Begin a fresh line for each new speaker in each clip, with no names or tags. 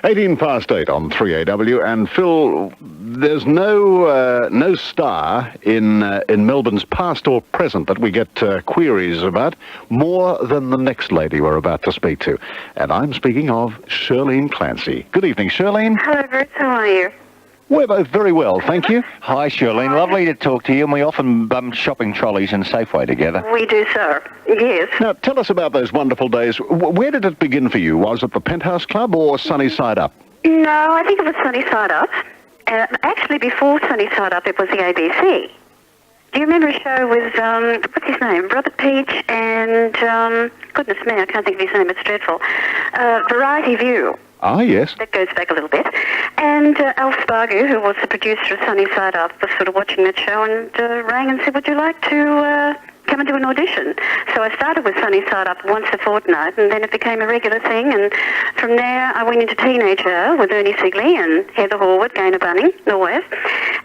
18 past 8 on 3AW, and Phil, there's no star in Melbourne's past or present that we get queries about more than the next lady we're about to speak to. And I'm speaking of Shirlene Clancy. Good evening, Shirlene.
Hello, Bruce. How are you?
We're both very well, thank you.
Hi, Shirlene. Lovely to talk to you, and we often bum shopping trolleys in Safeway together.
We do, sir. Yes.
Now, tell us about those wonderful days. Where did it begin for you? Was it the Penthouse Club or Sunny Side Up?
No, I think it was Sunny Side Up. Actually, before Sunny Side Up, it was the ABC. Do you remember a show with, what's his name? Robert Peach and, goodness me, I can't think of his name, it's dreadful. Variety View.
Ah, yes.
That goes back a little bit. And Alf Spargo, who was the producer of Sunny Side Up, was sort of watching that show and rang and said, would you like to come and do an audition? So I started with Sunny Side Up once a fortnight, and then it became a regular thing. And from there, I went into Teenage Hour with Ernie Sigley and Heather Horwood, Gaynor Bunning, always.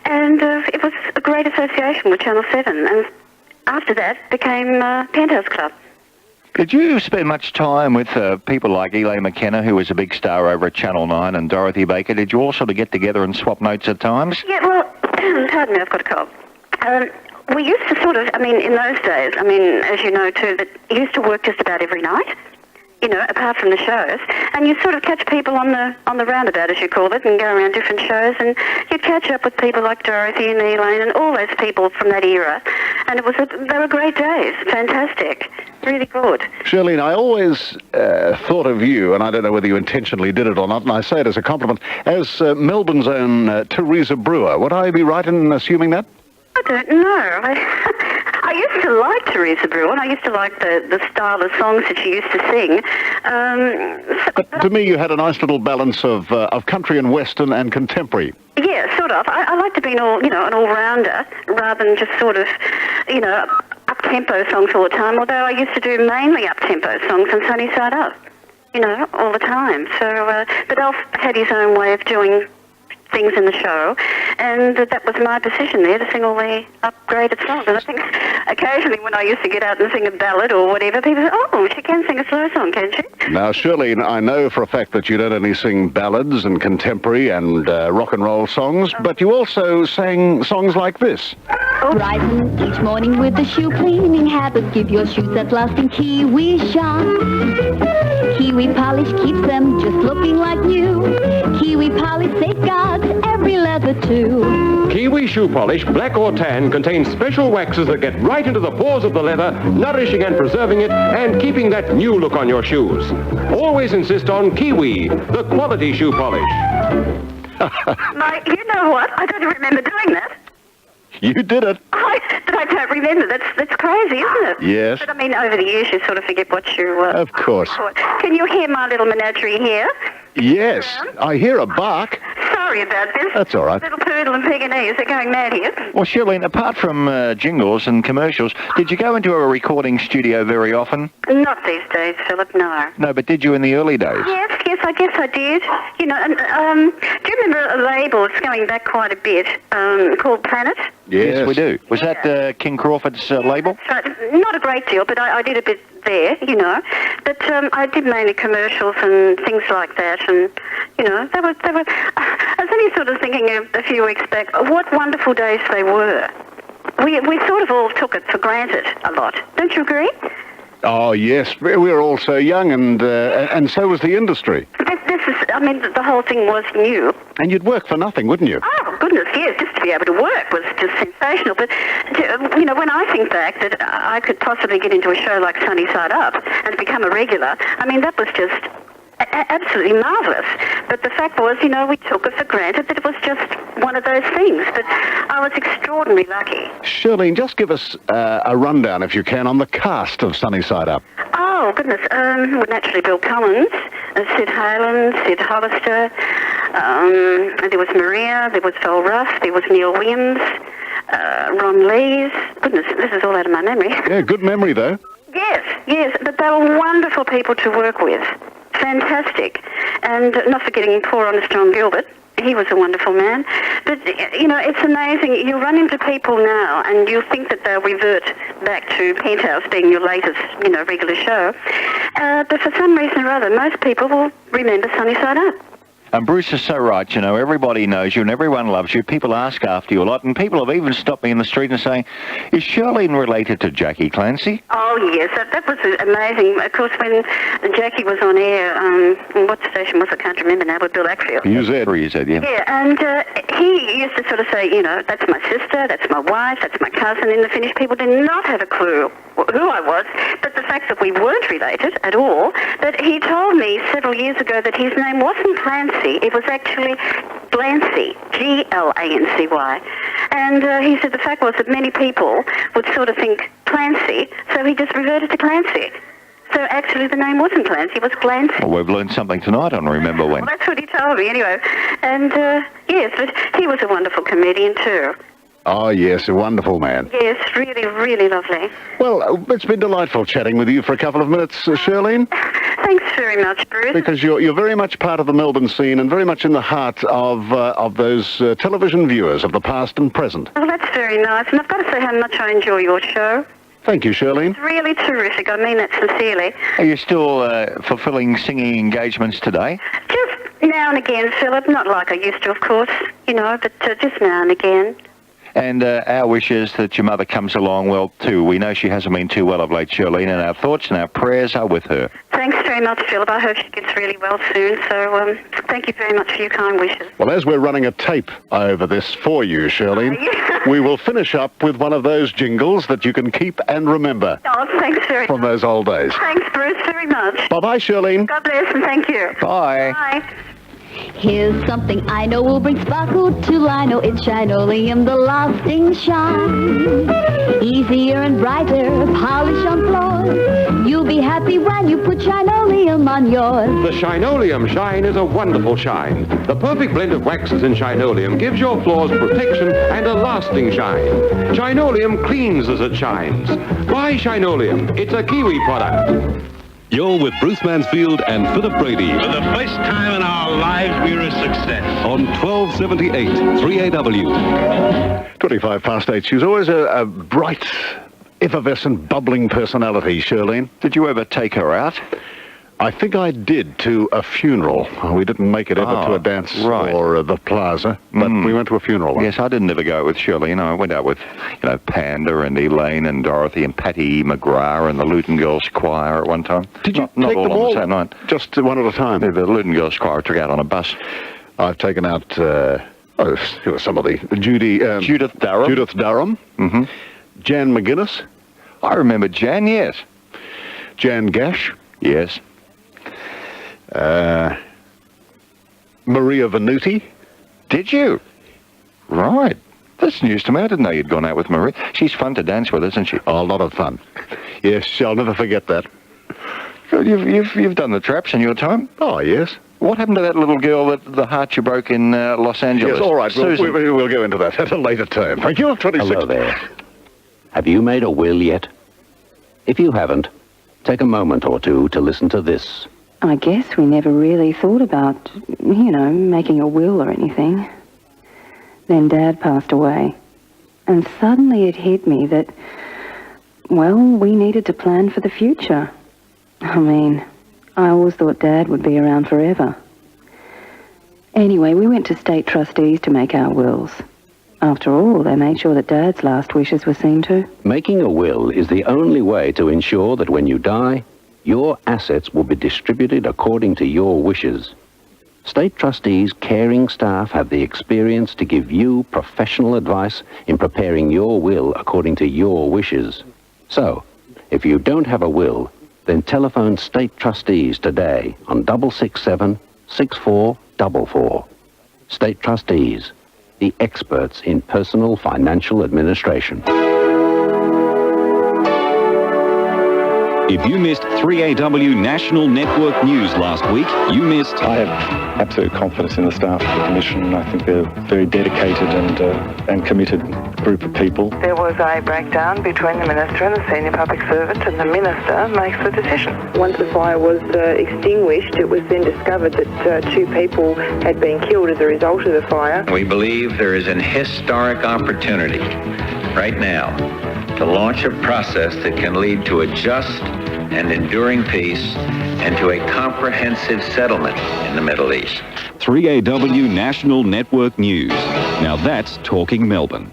And it was a great association with Channel 7. And after that, became Penthouse Club.
Did you spend much time with people like Elaine McKenna, who was a big star over at Channel 9, and Dorothy Baker? Did you all sort of get together and swap notes at times?
Yeah, well, pardon me, I've got a cold. We used to sort of, in those days, as you know too, that you used to work just about every night, apart from the shows, and you sort of catch people on the roundabout, as you call it, and go around different shows, and you'd catch up with people like Dorothy and Elaine and all those people from that era, and they were great days, fantastic, really good.
Shirlene, I always thought of you, and I don't know whether you intentionally did it or not, and I say it as a compliment, as Melbourne's own Teresa Brewer. Would I be right in assuming that?
I don't know. I used to like Teresa Brewer, and I used to like the style of songs that she used to sing.
But to me, you had a nice little balance of country and western and contemporary.
Yeah, sort of. I like to be an all-rounder rather than just sort of, up-tempo songs all the time, although I used to do mainly up-tempo songs on Sunny Side Up, all the time. So, but Alf had his own way of doing things in the show, and that was my position there, to sing all the upgraded songs. And I think occasionally when I used to get out and sing a ballad or whatever, people said, oh, she can sing a slow song, can she?
Now, Shirlene, I know for a fact that you don't only sing ballads and contemporary and rock and roll songs, but you also sang songs like this.
Rising each morning with a shoe cleaning habit, give your shoes that lasting kiwi shine. Kiwi polish keeps them just looking like new. Kiwi polish safeguards every leather too.
Kiwi shoe polish, black or tan, contains special waxes that get right into the pores of the leather, nourishing and preserving it, and keeping that new look on your shoes. Always insist on Kiwi, the quality shoe polish.
Mike, you know what? I don't remember doing that.
You did it.
But I don't remember. That's crazy, isn't it?
Yes.
But over the years, you sort of forget what you...
Of course.
Can you hear my little menagerie here?
Yes. I hear a bark.
Sorry about this.
That's all right.
Little poodle and Pekingese are going mad here.
Well, Shirlene, apart from jingles and commercials, did you go into a recording studio very often?
Not these days, Philip, no.
No, but did you in the early days?
Yes, I guess I did. Do you remember a label, it's going back quite a bit, called Planet?
Yes, we do. Was that King Crawford's label?
That's right. Not a great deal, but I did a bit there, But I did mainly commercials and things like that, and, they were... I was only sort of thinking a few weeks back, what wonderful days they were. We sort of all took it for granted a lot. Don't you agree?
Oh, yes. We were all so young, and so was the industry.
This is, the whole thing was new.
And you'd work for nothing, wouldn't you?
Oh, goodness, yes. Just to be able to work was just sensational. But, when I think back that I could possibly get into a show like Sunny Side Up and become a regular, that was just absolutely marvellous. But the fact was, we took it for granted that it was just one of those things. But I was extraordinarily lucky.
Shirlene, just give us a rundown, if you can, on the cast of Sunny Side Up.
Oh, goodness. Well, naturally, Bill Collins, Sid Hayland, Sid Hollister, there was Maria, there was Phil Ruff, there was Neil Williams, Ron Lees. Goodness, this is all out of my memory.
Yeah, good memory, though.
Yes, but they were wonderful people to work with. Fantastic. And not forgetting poor honest John Gilbert. He was a wonderful man. But, it's amazing. You run into people now and you think that they'll revert back to Penthouse being your latest, regular show. But for some reason or other, most people will remember Sunny Side Up.
And Bruce is so right, you know, everybody knows you and everyone loves you. People ask after you a lot, and people have even stopped me in the street and saying, is Charlene related to Jackie Clancy?
Oh, yes, that was amazing. Of course, when Jackie was on air, what station was it? I can't remember now, with Bill Ackfield.
You said, yeah.
Yeah, and he used to sort of say, you know, that's my sister, that's my wife, that's my cousin. In the Finnish, people did not have a clue who I was, but the fact that we weren't related at all, that he told me several years ago that his name wasn't Clancy, it was actually Glancy, Glancy. And he said the fact was that many people would sort of think Clancy, so he just reverted to Clancy. So actually the name wasn't Clancy, it was Glancy.
Well, we've learned something tonight on Remember When.
Well, that's what he told me anyway. And yes, but he was a wonderful comedian too.
Oh, yes, a wonderful man.
Yes, really, really lovely.
Well, it's been delightful chatting with you for a couple of minutes, Charlene.
Thanks very much, Bruce.
Because you're very much part of the Melbourne scene and very much in the heart of those television viewers of the past and present.
Well, that's very nice. And I've got to say how much I enjoy your show.
Thank you, Charlene.
It's really terrific. I mean that sincerely.
Are you still fulfilling singing engagements today?
Just now and again, Philip. Not like I used to, of course, you know, but just now and again.
And our wish is that your mother comes along well, too. We know she hasn't been too well of late, Charlene, and our thoughts and our prayers are with her.
Thanks very much, Philip. I hope she gets really well soon. So thank you very much for your kind wishes.
Well, as we're running a tape over this for you, Charlene, we will finish up with one of those jingles that you can keep and remember.
Oh, thanks very
from
much.
those old days.
Thanks, Bruce, very much.
Bye-bye, Charlene.
God bless and thank you.
Bye.
Bye.
Here's something I know will bring sparkle to lino. It's Shinoleum, the lasting shine. Easier and brighter, polish on floors. You'll be happy when you put Shinoleum on yours.
The Shinoleum Shine is a wonderful shine. The perfect blend of waxes in Shinoleum gives your floors protection and a lasting shine. Shinoleum cleans as it shines. Buy Shinoleum. It's a Kiwi product.
You're with Bruce Mansfield and Philip Brady
For the first time in our lives, we're a success.
on 1278 3AW.
25 past 8. She's always a bright, effervescent, bubbling personality, Charlene.
Did you ever take her out?
I think I did to a funeral. We didn't make it ever to a dance
right.
or the plaza, but we went to a funeral.
Yes, I didn't ever go with Charlene. I went out with, you know, Panda and Elaine and Dorothy and Patty McGrath and the Luton Girls Choir at one time.
Did you
not
take
all
them
on
all?
the same night.
Just one at a time?
The Luton Girls Choir took out on a bus.
I've taken out who were some of the
Judith Durham.
Judith Durham.
Mm-hmm.
Jan McGuinness.
I remember Jan, yes.
Jan Gash.
Yes.
Maria Venuti.
Did you? Right. That's news to me. I didn't know you'd gone out with Maria. She's fun to dance with, isn't she?
Oh, a lot of fun. Yes, I'll never forget that.
You've done the traps in your time.
Oh, yes.
What happened to that little girl that the heart you broke in Los Angeles?
Yes, all right.
Susan.
We'll go into that at a later time. Thank you. 26.
Hello there. Have you made a will yet? If you haven't, take a moment or two to listen to this.
I guess we never really thought about, you know, making a will or anything. Then Dad passed away. And suddenly it hit me that, well, we needed to plan for the future. I mean, I always thought Dad would be around forever. Anyway, we went to state trustees to make our wills. After all, they made sure that Dad's last wishes were seen to.
Making a will is the only way to ensure that when you die, your assets will be distributed according to your wishes. State trustees' caring staff have the experience to give you professional advice in preparing your will according to your wishes. So, if you don't have a will, then telephone State Trustees today on 667 6444. State Trustees, the experts in personal financial administration.
If you missed 3AW National Network News last week, you missed...
I have absolute confidence in the staff of the Commission. I think they're a very dedicated and committed group of people.
There was a breakdown between the Minister and the senior public servant, and the Minister makes the decision. Once the fire was extinguished, it was then discovered that 2 people had been killed as a result of the fire.
We believe there is an historic opportunity right now to launch a process that can lead to a just and enduring peace and to a comprehensive settlement in the Middle East.
3AW National Network News. Now that's Talking Melbourne.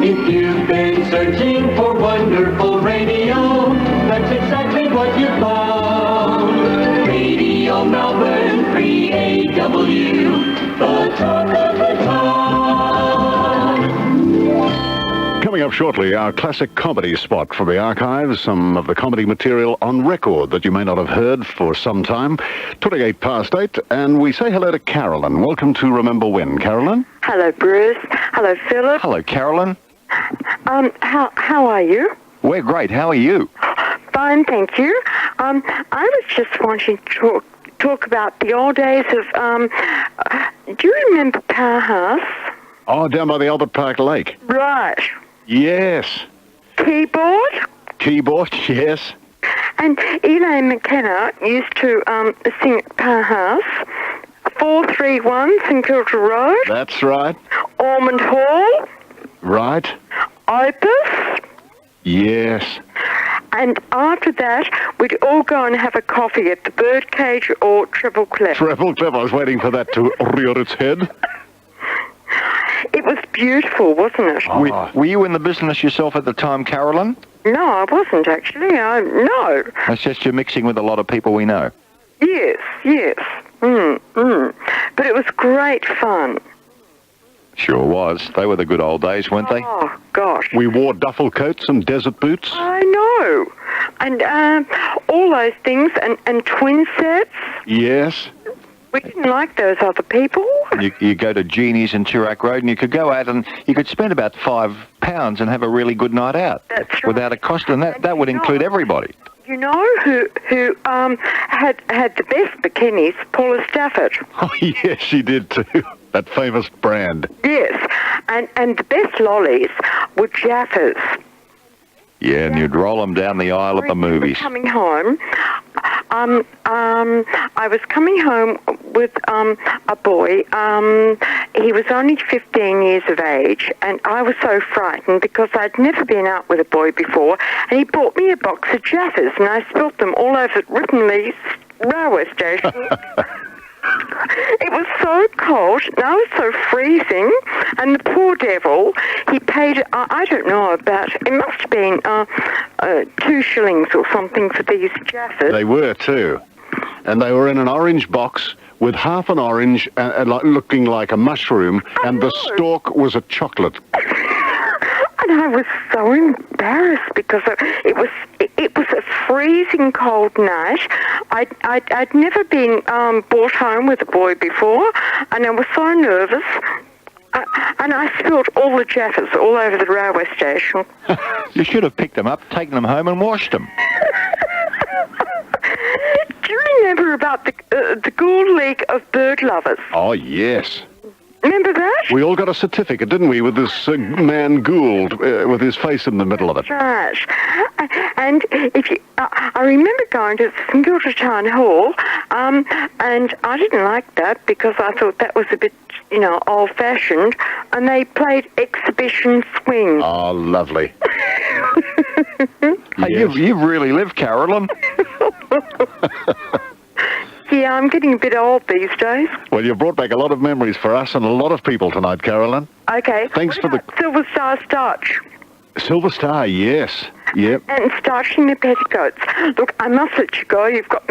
If you've been searching for wonderful radio, that's exactly what you found. Radio Melbourne 3AW, the talk of the town.
Coming up shortly, our classic comedy spot from the archives, some of the comedy material on record that you may not have heard for some time. 28 past 8, and we say hello to Carolyn. Welcome to Remember When. Carolyn?
Hello, Bruce. Hello, Philip.
Hello, Carolyn.
How are you?
We're great. How are you?
Fine, thank you. I was just wanting to talk about the old days of, do you remember Powerhouse?
Oh, down by the Albert Park Lake.
Right.
Yes.
Keyboard?
Keyboard, yes.
And Elaine McKenna used to sing at Powerhouse. 431 St Kilda Road.
That's right.
Ormond Hall.
Right.
Opus.
Yes.
And after that, we'd all go and have a coffee at the Birdcage or Treble Clef.
Treble Clef, I was waiting for that to rear its head.
It was beautiful, wasn't it?
Oh. Were you in the business yourself at the time, Carolyn?
No, I wasn't actually. No.
That's just you're mixing with a lot of people we know.
Yes. But it was great fun.
Sure was. They were the good old days, weren't they?
Oh, gosh.
We wore duffel coats and desert boots.
I know. And all those things and twin sets.
Yes.
We didn't like those other people.
You go to Jeannie's in Toorak Road and you could go out and you could spend about £5 and have a really good night out.
That's right.
Without a cost, and that would include everybody.
You know who had the best bikinis? Paula Stafford.
Oh, yes, she did too. That famous brand.
Yes, and the best lollies were Jaffas.
Yeah, and you'd roll them down the aisle at the movies.
Coming home, I was coming home with a boy. He was only 15 years of age, and I was so frightened because I'd never been out with a boy before, and he bought me a box of Jaffas, and I spilt them all over Rittenley's railway station. It was so cold, and I was so freezing, and the poor devil, he paid, I don't know, about, it must have been 2 shillings or something for these Jaffas.
They were too. And they were in an orange box with half an orange looking like a mushroom, and the stalk was a chocolate.
And I was so embarrassed because it was a freezing cold night. I'd never been brought home with a boy before, and I was so nervous. And I spilled all the Jaffas all over the railway station.
You should have picked them up, taken them home and washed them.
Do you remember about the Gould League of Bird Lovers?
Oh, yes.
Remember that?
We all got a certificate, didn't we, with this man Gould with his face in the middle of it.
Right. And I remember going to St Kilda Town Hall, and I didn't like that because I thought that was a bit, old-fashioned, and they played exhibition swing.
Oh, lovely.
Hey, you've really lived, Carolyn.
Yeah, I'm getting a bit old these days.
Well, you've brought back a lot of memories for us and a lot of people tonight, Carolyn.
Okay.
Thanks for the...
Silver Star Starch.
Silver Star, yes. Yep.
And starch in the petticoats. Look, I must let you go. You've got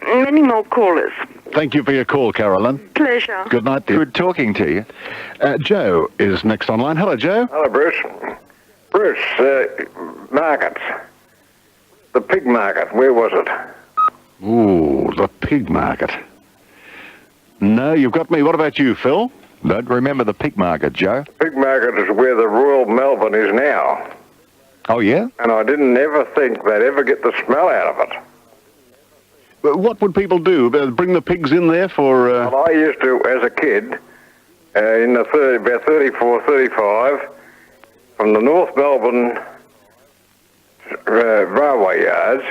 many more callers.
Thank you for your call, Carolyn.
Pleasure.
Good night, dear.
Good talking to you.
Joe is next online. Hello, Joe.
Hello, Bruce. Bruce, markets. The pig market, where was it?
Ooh, the pig market. No, you've got me. What about you, Phil?
Don't remember the pig market, Joe.
Pig market is where the Royal Melbourne is now.
Oh, yeah?
And I didn't ever think they'd ever get the smell out of it.
But what would people do? Bring the pigs in there for...
Well, I used to, as a kid, in the about 34, 35, from the North Melbourne railway yards,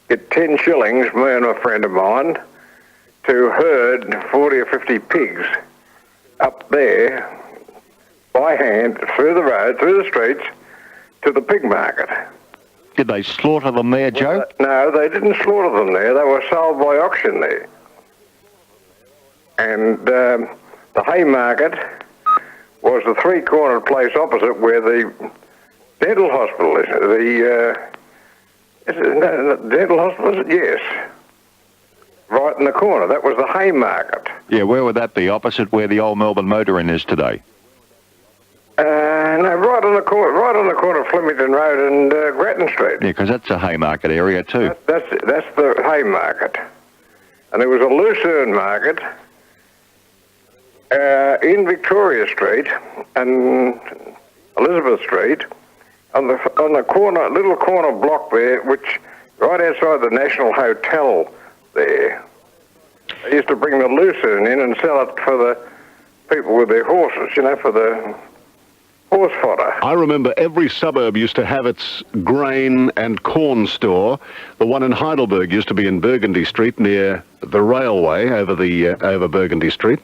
get 10 shillings, me and a friend of mine, to herd 40 or 50 pigs up there by hand through the road, through the streets, to the pig market.
Did they slaughter them there, Joe?
No, they didn't slaughter them there. They were sold by auction there. And the Haymarket was the three-cornered place opposite where the dental hospital is. The dental hospital, is it? Yes. Right in the corner. That was the Haymarket.
Yeah, where would that be? Opposite where the old Melbourne Motor Inn is today?
No, right on the corner of Flemington Road and Grattan Street.
Yeah, because that's a Haymarket area too.
That's the Haymarket. And there was a Lucerne market in Victoria Street and Elizabeth Street on the corner, little corner block there, which right outside the National Hotel there. They used to bring the Lucerne in and sell it for the people with their horses, for the horse fodder.
I remember every suburb used to have its grain and corn store. The one in Heidelberg used to be in Burgundy Street near the railway over Burgundy Street,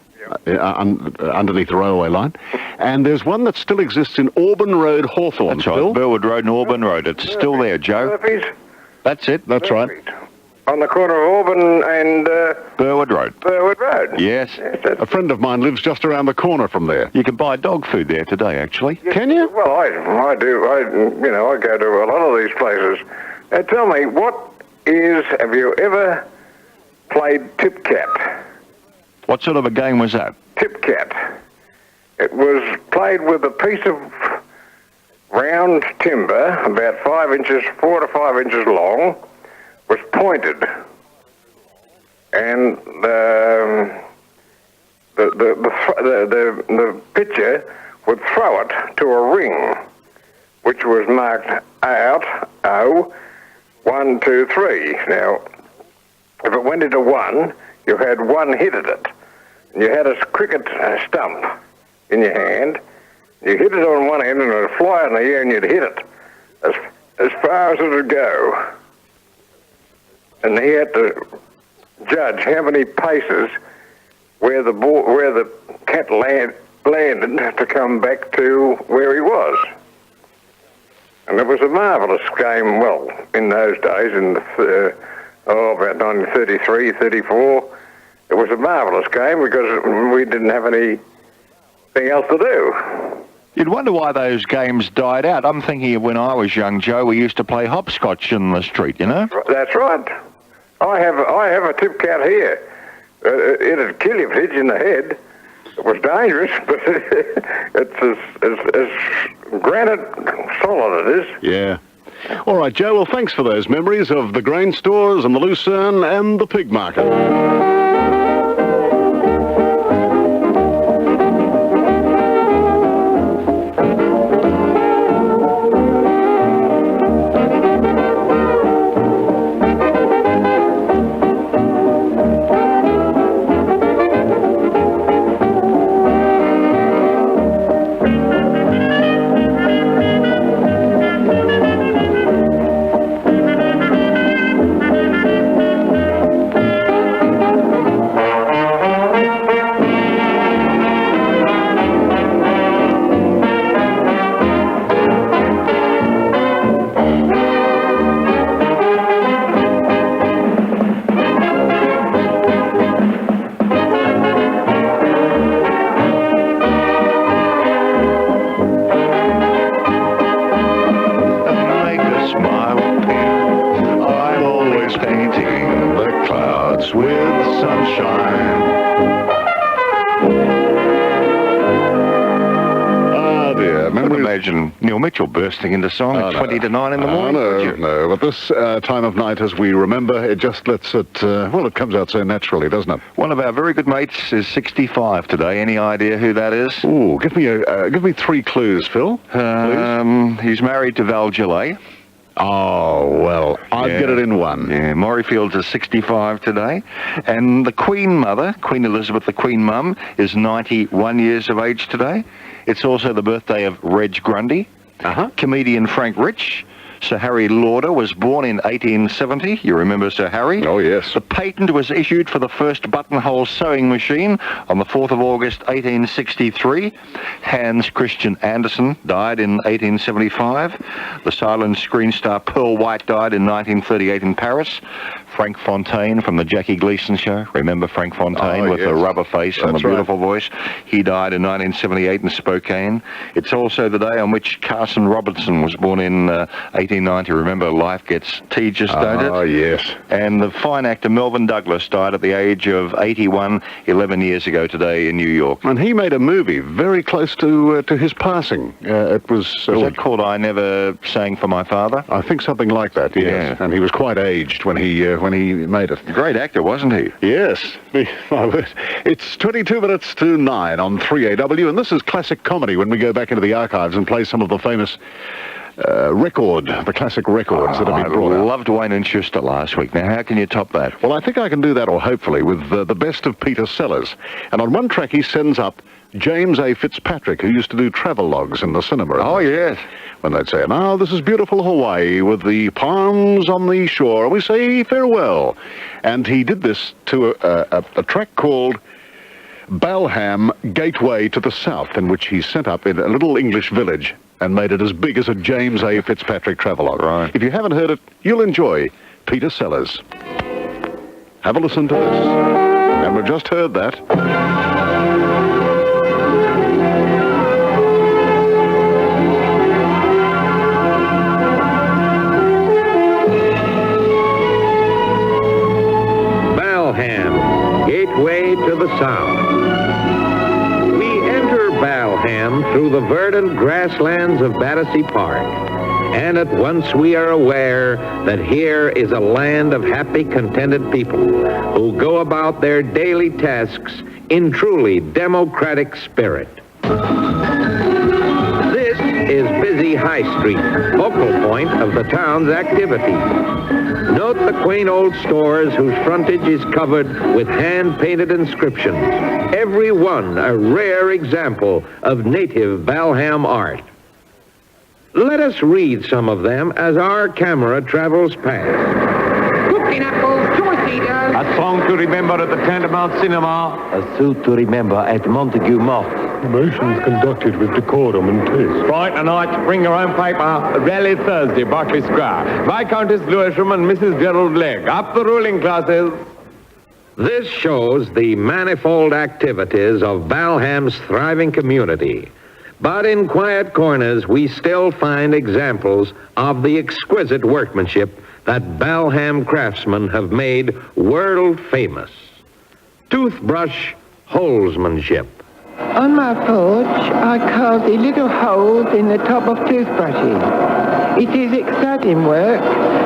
underneath the railway line. And there's one that still exists in Auburn Road, Hawthorne.
That's right, Burwood Road and Auburn Road. It's still there, Joe.
Murphy's.
That's it. That's right.
On the corner of Auburn and
Burwood Road.
Burwood Road.
Yes.
A friend of mine lives just around the corner from there.
You can buy dog food there today, actually.
Can you?
Well, I do. I go to a lot of these places. Now, tell me, have you ever played Tip Cat?
What sort of a game was that?
Tip Cat. It was played with a piece of round timber, about 4 to 5 inches long, was pointed, and the pitcher would throw it to a ring, which was marked out, 1, 2, 3. Now, if it went into 1, you had 1 hit at it. And you had a cricket stump in your hand. You hit it on one end and it would fly in the air and you'd hit it as far as it would go. And he had to judge how many paces where the cat landed to come back to where he was. And it was a marvellous game, well, in those days, about 1933, 34. It was a marvellous game because we didn't have anything else to do.
You'd wonder why those games died out. I'm thinking of when I was young, Joe, we used to play hopscotch in the street,
That's right. I have a Tip Cat here. It'd kill you if it hit you in the head. It was dangerous, but it's as granite solid it is.
Yeah. All right, Joe, well, thanks for those memories of the grain stores and the Lucerne and the pig market.
Neil Mitchell bursting into song at 20 to 9 in the morning.
No, but this time of night, as we remember, it just lets it, it comes out so naturally, doesn't it?
One of our very good mates is 65 today. Any idea who that is?
Ooh, give me 3 clues, Phil.
He's married to Val Gillet.
Oh, well, I'd get it in 1.
Yeah, Murrayfields is 65 today. And the Queen Mother, Queen Elizabeth, the Queen Mum, is 91 years of age today. It's also the birthday of Reg Grundy, comedian Frank Rich, Sir Harry Lauder was born in 1870. You remember Sir Harry?
Oh, yes.
The patent was issued for the first buttonhole sewing machine on the 4th of August 1863. Hans Christian Andersen died in 1875. The silent screen star Pearl White died in 1938 in Paris. Frank Fontaine from the Jackie Gleason Show. Remember Frank Fontaine with the rubber face and the beautiful voice? He died in 1978 in Spokane. It's also the day on which Carson Robertson was born in 1890. Remember, life gets tedious, don't it?
Oh, yes.
And the fine actor Melvin Douglas died at the age of 81, 11 years ago today in New York.
And he made a movie very close to his passing. It was...
Was that called I Never Sang for My Father?
I think something like that, yes.
Yeah.
And he was quite aged when he made it.
Great actor, wasn't he?
Yes. My word. It's 22 minutes to 9 on 3AW, and this is classic comedy when we go back into the archives and play some of the famous the classic records that have been brought out.
I loved Wayne and Schuster last week. Now, how can you top that?
Well, I think I can do that, or hopefully, with the best of Peter Sellers. And on one track, he sends up James A. Fitzpatrick, who used to do travel logs in the cinema.
Oh, yes.
When they'd say, now, this is beautiful Hawaii with the palms on the shore, and we say farewell. And he did this to a track called Balham Gateway to the South, in which he set up in a little English village and made it as big as a James A. Fitzpatrick travelogue.
Right.
If you haven't heard it, you'll enjoy Peter Sellers. Have a listen to this. And we've just heard that.
Balham, gateway to the south. We enter Balham through the verdant grasslands of Battersea Park, and at once we are aware that here is a land of happy, contented people who go about their daily tasks in truly democratic spirit. This is busy High Street, focal point of the town's activity. Note the quaint old stores whose frontage is covered with hand-painted inscriptions, every one a rare example of native Balham art. Let us read some of them as our camera travels past.
Cooking apples, Joyce Eaters.
A song to remember at the Tantamount Cinema.
A suit to remember at Montague Moss.
Motions conducted with decorum and taste.
Strike tonight, bring your own paper. Rally Thursday, Berkeley Square. Viscountess Lewisham and Mrs. Gerald Legg. Up the ruling classes.
This shows the manifold activities of Balham's thriving community. But in quiet corners, we still find examples of the exquisite workmanship that Balham craftsmen have made world famous. Toothbrush holesmanship.
On my porch, I carved the little holes in the top of toothbrushes. It is exciting work,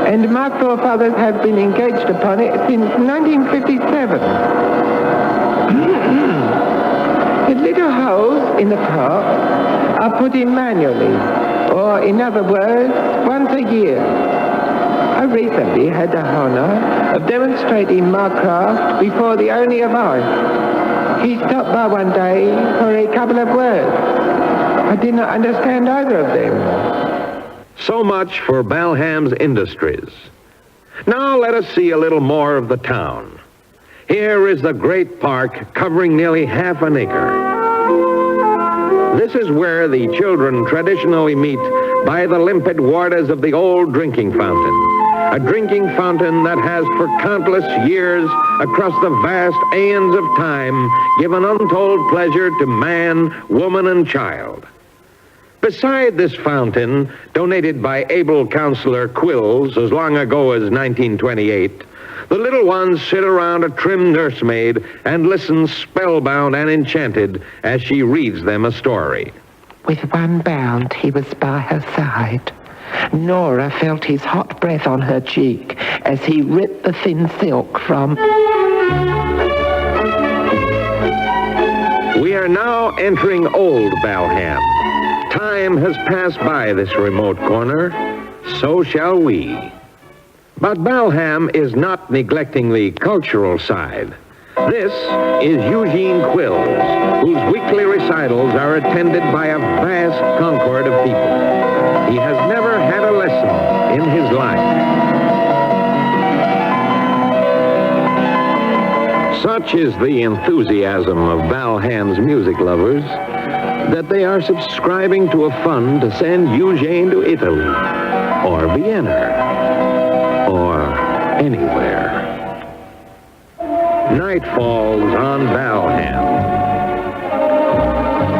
and my forefathers have been engaged upon it since 1957. The little holes in the top are put in manually, or in other words, once a year. I recently had the honor of demonstrating my craft before the owner of ours. He stopped by one day for a couple of words. I did not understand either of them.
So much for Balham's industries. Now let us see a little more of the town. Here is the great park covering nearly half an acre. This is where the children traditionally meet by the limpid waters of the old drinking fountain. A drinking fountain that has for countless years across the vast aeons of time given untold pleasure to man, woman, and child. Beside this fountain, donated by able Councillor Quills as long ago as 1928, the little ones sit around a trim nursemaid and listen spellbound and enchanted as she reads them a story.
With one bound, he was by her side. Nora felt his hot breath on her cheek as he ripped the thin silk from...
We are now entering Old Balham. Time has passed by this remote corner. So shall we. But Balham is not neglecting the cultural side. This is Eugene Quills, whose weekly recitals are attended by a vast concord of people. He has never had a lesson in his life. Such is the enthusiasm of Balham's music lovers that they are subscribing to a fund to send Eugene to Italy, or Vienna, or anywhere. Night falls on Balham.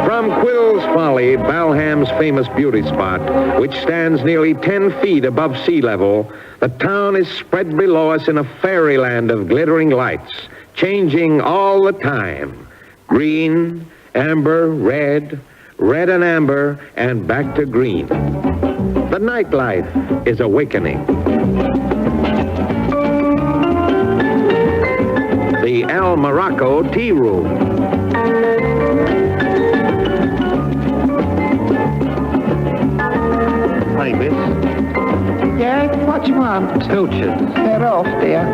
From Quill's Folly, Balham's famous beauty spot, which stands nearly 10 feet above sea level, the town is spread below us in a fairyland of glittering lights, changing all the time. Green, amber, red, red and amber, and back to green. The nightlife is awakening. The El Morocco Tea Room.
Hey, miss. Yeah, what do you want? Pilchards. They're off, dear.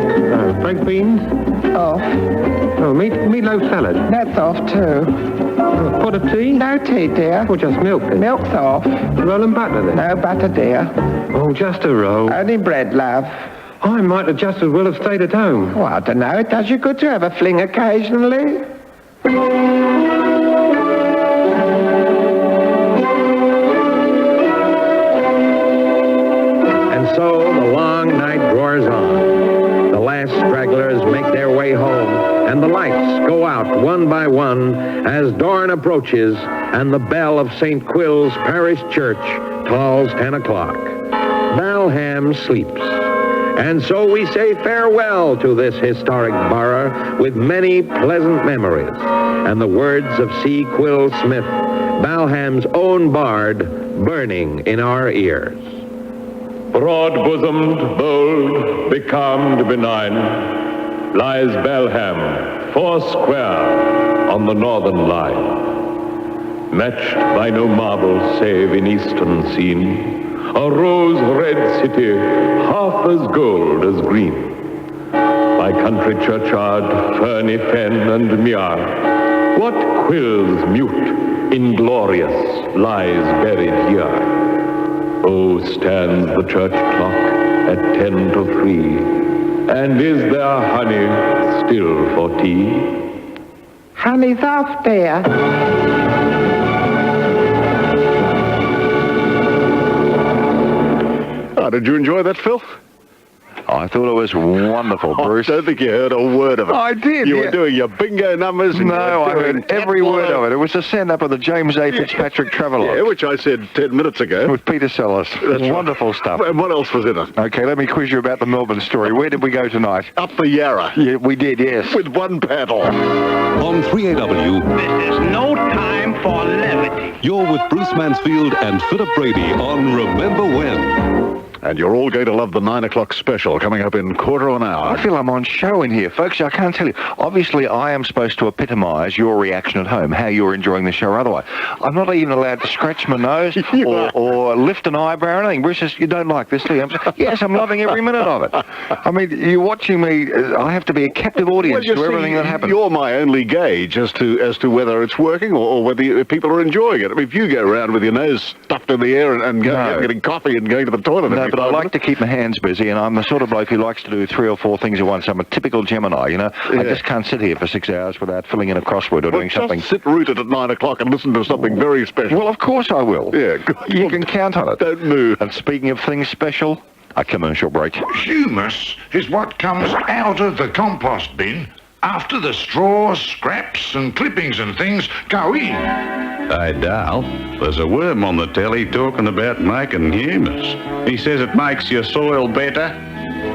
Baked beans?
Off.
Oh, meatloaf salad?
That's off, too.
Pot of tea?
No tea, dear.
Or just milk then?
Milk's off.
Roll and butter then?
No butter, dear.
Oh, just a roll.
Only bread, love.
I might have just as well have stayed at home.
Well, I don't know. It does you good to have a fling occasionally.
And so the long night roars on. The last stragglers make their way home, and the lights go out one by one as dawn approaches and the bell of St. Quill's Parish Church tolls 10 o'clock. Balham sleeps. And so we say farewell to this historic borough with many pleasant memories and the words of C. Quill Smith, Balham's own bard, burning in our ears.
Broad-bosomed, bold, becalmed, benign, lies Balham, foursquare on the northern line. Matched by no marble save in eastern scene, a rose-red city, half as gold as green. By country churchyard, ferny fen and mere, what Quill's mute, inglorious, lies buried here? Oh, stands the church clock at 10 to 3, and is there honey still for tea?
Honey's off, dear.
Oh, did you enjoy that, Phil?
I thought it was wonderful, Bruce.
I don't think you heard a word of it.
I did.
You
yeah.
were doing your bingo numbers. And
No, I heard every word of it. It was a send-up of the James A. Fitzpatrick Traveller.
Yeah, which I said 10 minutes ago.
With Peter Sellers.
That's
wonderful stuff.
And what else was in it?
Okay, let me quiz you about the Melbourne story. Where did we go tonight?
Up the Yarra.
Yeah, we did, yes.
With one paddle.
On 3AW,
This is no time for levity.
you're with Bruce Mansfield and Philip Brady on Remember When.
And you're all going to love the 9 o'clock special coming up in quarter of an hour.
I feel I'm on show in here, folks. I can't tell you. Obviously, I am supposed to epitomise your reaction at home, how you're enjoying the show or otherwise. I'm not even allowed to scratch my nose or lift an eyebrow or anything. Bruce says, you don't like this, do you? I'm saying, yes, I'm loving every minute of it. I mean, you're watching me. I have to be a captive audience to everything that happens.
You're my only gauge as to whether it's working or whether people are enjoying it. I mean, if you go around with your nose stuffed in the air and getting coffee and going to the toilet.
No, but I like to keep my hands busy, and I'm the sort of bloke who likes to do 3 or 4 things at once. I'm a typical Gemini, you know.
Yeah.
I just can't sit here for 6 hours without filling in a crossword or doing something.
Just sit rooted at 9 o'clock and listen to something very special.
Well, of course I will.
Yeah, good.
You can count on it.
Don't move.
And speaking of things special, a commercial break.
Humus is what comes out of the compost bin after the straws, scraps and clippings and things go in.
Hey, Dal, there's a worm on the telly talking about making humus. He says it makes your soil better.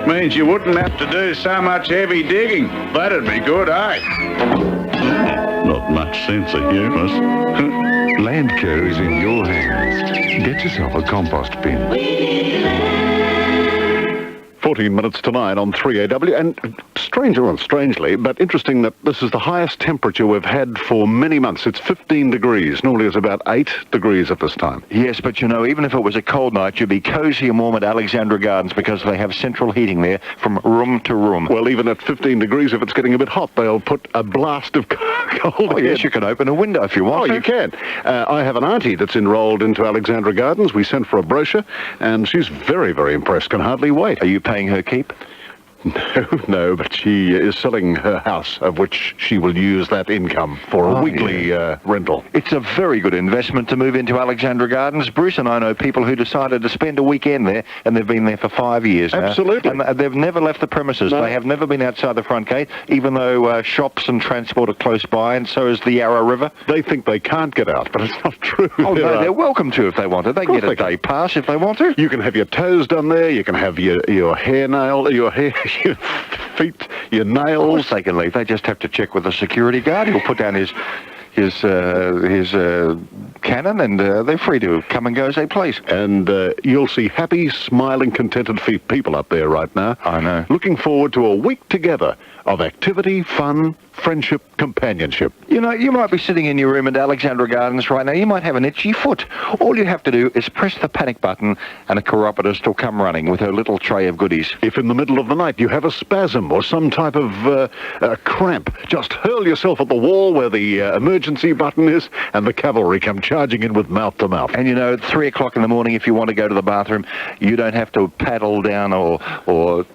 Means you wouldn't have to do so much heavy digging. That'd be good, eh? Not much sense of humus.
Land care is in your hands. Get yourself a compost bin.
14 minutes to 9 on 3AW, and strangely, but interesting that this is the highest temperature we've had for many months. It's 15 degrees. Normally it's about 8 degrees at this time.
Yes, but you know, even if it was a cold night, you'd be cosy and warm at Alexandra Gardens because they have central heating there from room to room.
Well, even at 15 degrees, if it's getting a bit hot, they'll put a blast of cold air.
Yes, you can open a window if you want.
Oh, you can. I have an auntie that's enrolled into Alexandra Gardens. We sent for a brochure, and she's very, very impressed. Can hardly wait.
Are you paying her keep?
No, but she is selling her house, of which she will use that income for a weekly rental.
It's a very good investment to move into Alexandra Gardens. Bruce and I know people who decided to spend a weekend there, and they've been there for 5 years now.
Absolutely.
And they've never left the premises.
No.
They have never been outside the front gate, even though shops and transport are close by, and so is the Yarra River.
They think they can't get out, but it's not true.
Oh, no, they're welcome to if they want to. They can get a day pass if they want to.
You can have your toes done there. You can have your hair nailed, your feet, your nails.
Of course they can leave. They just have to check with the security guard. He'll put down his cannon, and they're free to come and go as they please.
And you'll see happy, smiling, contented people up there right now.
I know.
Looking forward to a week together of activity, fun, friendship, companionship.
You know, you might be sitting in your room at Alexandra Gardens right now. You might have an itchy foot. All you have to do is press the panic button and a chiropodist will come running with her little tray of goodies.
If in the middle of the night you have a spasm or some type of cramp, just hurl yourself at the wall where the emergency button is, and the cavalry come charging in with mouth to mouth.
And you know, at 3 o'clock in the morning, if you want to go to the bathroom, you don't have to paddle down or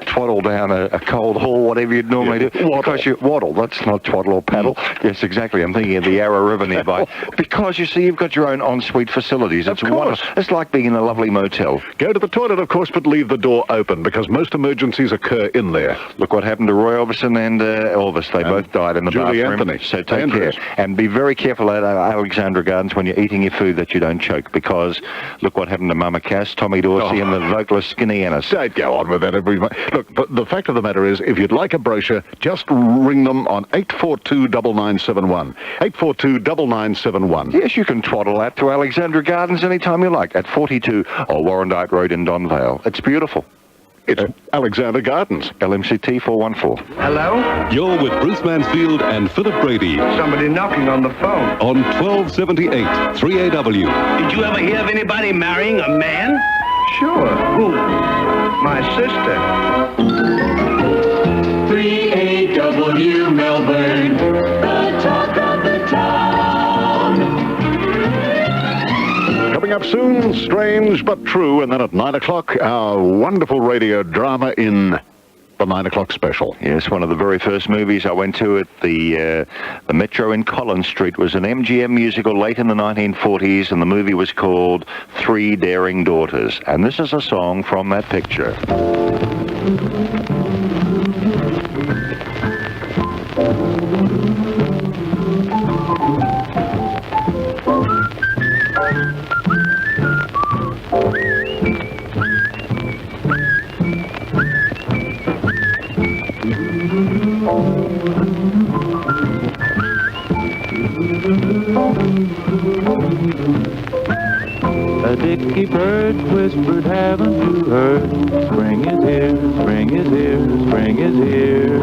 twaddle down a cold hall, whatever you'd normally do.
Waddle.
Because you waddle. That's not twaddle or paddle. Yes, exactly. I'm thinking of the Yarra River nearby. Because you see, you've got your own ensuite facilities. It's wonderful. It's like being in a lovely motel.
Go to the toilet, of course, but leave the door open because most emergencies occur in there.
Look what happened to Roy Orbison and Elvis. They both died in the
Julie
bathroom.
Anthony.
So take care. And be very careful at Alexandra Gardens when you're eating your food that you don't choke, because look what happened to Mama Cass, Tommy Dorsey, and the vocalist Skinny Ennis.
Don't go on with that, everybody. Look, but the fact of the matter is, if you'd like a brochure, just ring them on 842-9971. 842-9971.
Yes, you can twaddle out to Alexandra Gardens anytime you like at 42 or Warrandyte Road in Donvale. It's beautiful.
It's Alexandra Gardens.
LMCT 414.
Hello?
You're with Bruce Mansfield and Philip Brady
Somebody knocking on the phone.
on 1278 3AW.
Did you ever hear of anybody marrying a man?
Sure.
Who? My sister.
3AW Melbourne, the talk of the town.
Coming up soon, Strange But True, and then at 9 o'clock, our wonderful radio drama in the 9 o'clock special.
Yes, one of the very first movies I went to at the Metro in Collins Street was an MGM musical late in the 1940s, and the movie was called Three Daring Daughters. And this is a song from that picture.
A dicky bird whispered, haven't you heard? Spring is here, spring is here, spring is here.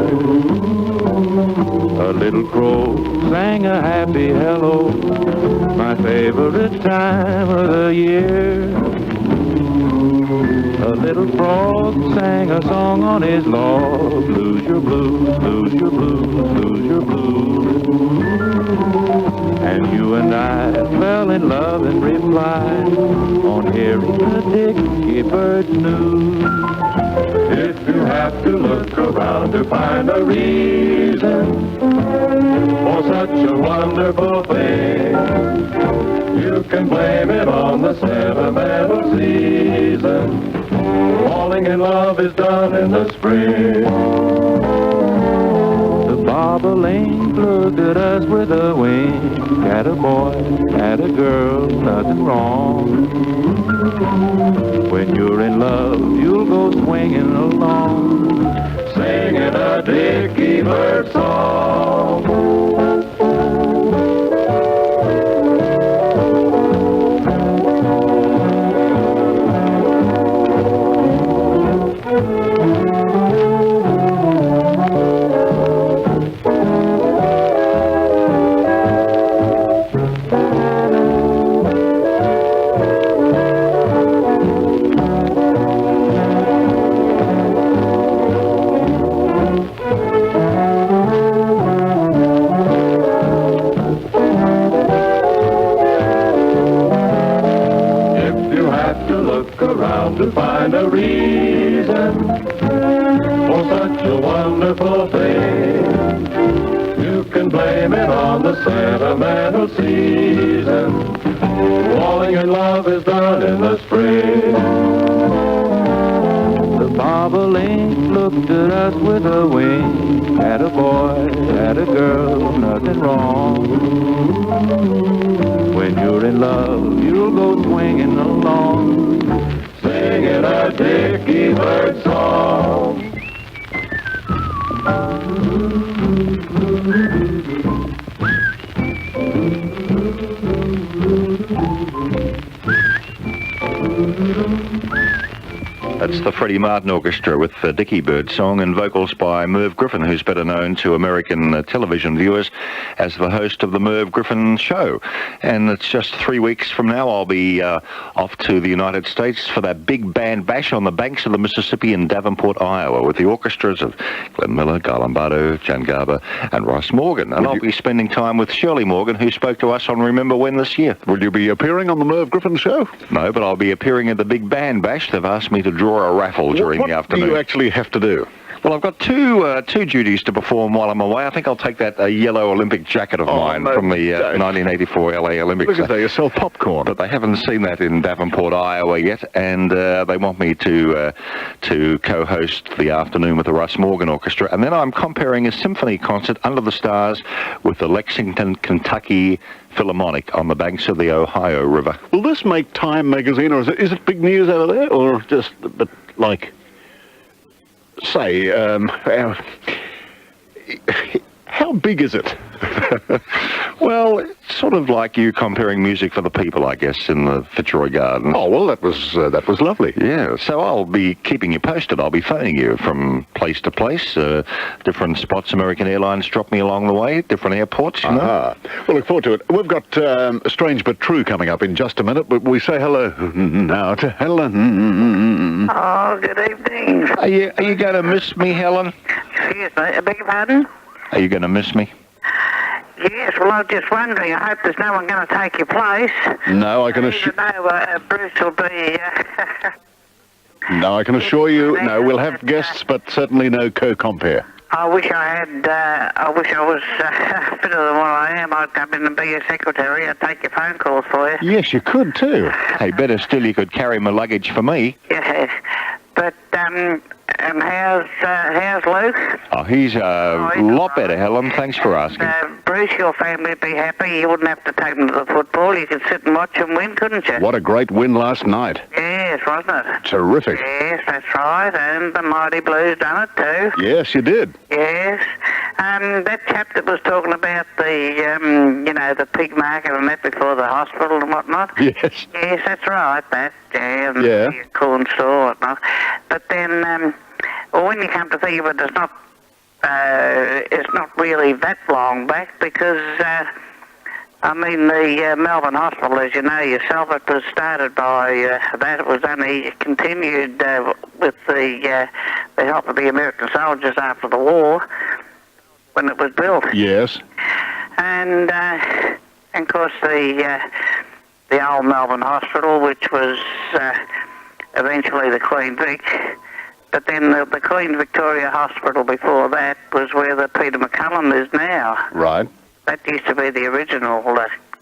A little crow sang a happy hello, my favorite time of the year. A little frog sang a song on his log, lose your blues, lose your blues, lose your blues. And you and I fell in love and replied on hearing the dicky bird's news. If you have to look around to find a reason for such a wonderful thing, you can blame it on the sentimental season. Falling in love is done in the spring. The bobolink looked at us with a wink. Had a boy, had a girl, nothing wrong. When you're in love, you'll go swinging along, singing a dicky bird song. wonderful thing. You can blame it on the sentimental season. Falling in love is done in the spring. The bobolink looked at us with a wink. Had a boy, had a girl, nothing wrong. When you're in love, you'll go swinging along, singing a dicky bird song.
That's the Freddie Martin Orchestra with the Dickie Bird song and vocals by Merv Griffin, who's better known to American television viewers as the host of the Merv Griffin Show. And it's just 3 weeks from now I'll be off to the United States for that big band bash on the banks of the Mississippi in Davenport, Iowa, with the orchestras of Glenn Miller, Guy Lombardo, Jan Garber and Russ Morgan. And I'll be spending time with Shirley Morgan, who spoke to us on Remember When this year.
Will you be appearing on the Merv Griffin Show?
No, but I'll be appearing at the big band bash. They've asked me to draw a raffle during the afternoon.
What do you actually have to do?
Well, I've got two duties to perform while I'm away. I think I'll take that yellow Olympic jacket of mine from the 1984 LA Olympics.
Look at that, you sell popcorn.
But they haven't seen that in Davenport, Iowa yet, and they want me to co-host the afternoon with the Russ Morgan Orchestra. And then I'm comparing a symphony concert under the stars with the Lexington, Kentucky Philharmonic on the banks of the Ohio River.
Will this make Time magazine, or is it big news over there, or just, but like, say, how big is it?
Well, it's sort of like you comparing music for the people, I guess, in the Fitzroy Gardens.
Oh, well, that was lovely.
Yeah, so I'll be keeping you posted. I'll be phoning you from place to place, different spots American Airlines drop me along the way, different airports, you know.
We'll look forward to it. We've got Strange But True coming up in just a minute, but we say hello now to Helen.
Oh, good evening.
Are you going to miss me, Helen?
Excuse me, I beg your pardon?
Are you going to miss me?
Yes, well, I was just wondering. I hope there's no one going to take your place.
No, I can assure...
No, Bruce will be...
No, I can assure you, no, we'll have guests, but certainly no co-compare.
I wish I was fitter than what I am. I'd come in and be your secretary. I'd take your phone calls for you.
Yes, you could too.
Hey, better still, you could carry my luggage for me.
Yeah, but how's Luke?
Oh, he's a lot better, Helen. Thanks for asking.
Bruce, your family would be happy. You wouldn't have to take them to the football. You could sit and watch them win, couldn't you?
What a great win last night.
Yes, wasn't it?
Terrific.
Yes, that's right. And the Mighty Blues done it too.
Yes, you did.
Yes. That chap that was talking about the pig market and that before the hospital and whatnot.
Yes.
Yes, that's right. That. Yeah. And
Yeah.
the corn store and whatnot. But then, when you come to think of it, it's not really that long back because, the Melbourne Hospital, as you know yourself, it was started by that. It was only continued with the help of the American soldiers after the war when it was built.
Yes.
And of course the old Melbourne Hospital, which was eventually the Queen Vic. But then the Queen Victoria Hospital before that was where the Peter McCullum is now.
Right.
That used to be the original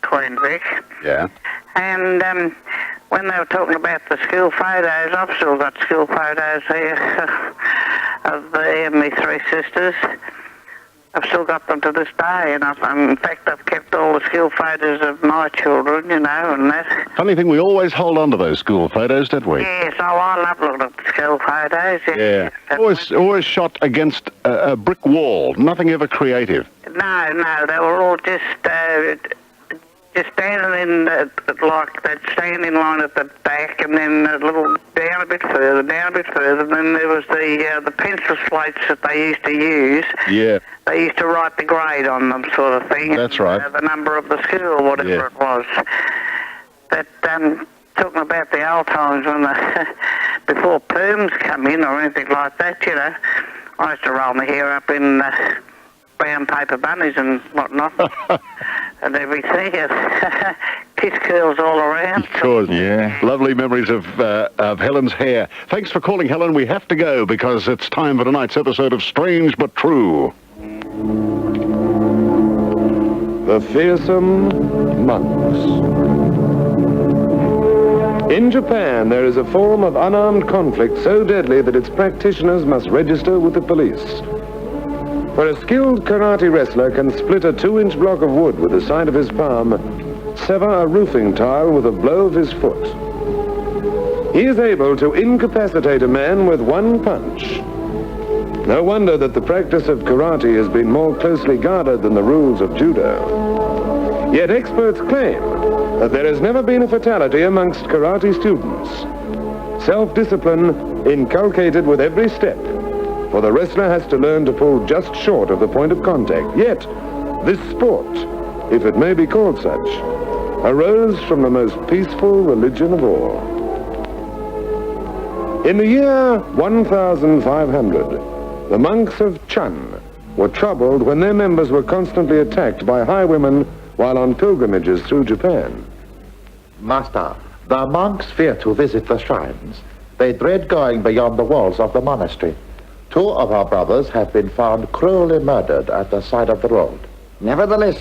Queen Vic.
Yeah.
And when they were talking about the school photos, I've still got school photos here of my three sisters. I've still got them to this day, and in fact, I've kept all the school photos of my children, and that.
Funny thing, we always hold on to those school photos, don't we?
Yes, I love looking at the school photos.
Yeah. Always shot against a brick wall. Nothing ever creative.
No, they were all just standing in like they'd stand in line at the back, and then a little down a bit further, and then there was the pencil slates that they used to use.
Yeah.
They used to write the grade on them, sort of thing.
That's right.
The number of the school, whatever it was. But talking about the old times when before perms come in or anything like that, I used to roll my hair up in brown paper bunnies and whatnot. And everything. kiss curls all around.
Of course. Yeah. Lovely memories of Helen's hair. Thanks for calling, Helen. We have to go because it's time for tonight's episode of Strange But True.
The fearsome monks. In Japan, there is a form of unarmed conflict so deadly that its practitioners must register with the police. For a skilled karate wrestler can split a 2-inch block of wood with the side of his palm, sever a roofing tile with a blow of his foot. He is able to incapacitate a man with one punch. No wonder that the practice of karate has been more closely guarded than the rules of judo. Yet experts claim that there has never been a fatality amongst karate students. Self-discipline inculcated with every step, for the wrestler has to learn to pull just short of the point of contact. Yet, this sport, if it may be called such, arose from the most peaceful religion of all. In the year 1500, the monks of Chun were troubled when their members were constantly attacked by highwaymen while on pilgrimages through Japan.
Master, the monks fear to visit the shrines. They dread going beyond the walls of the monastery. 2 of our brothers have been found cruelly murdered at the side of the road.
Nevertheless,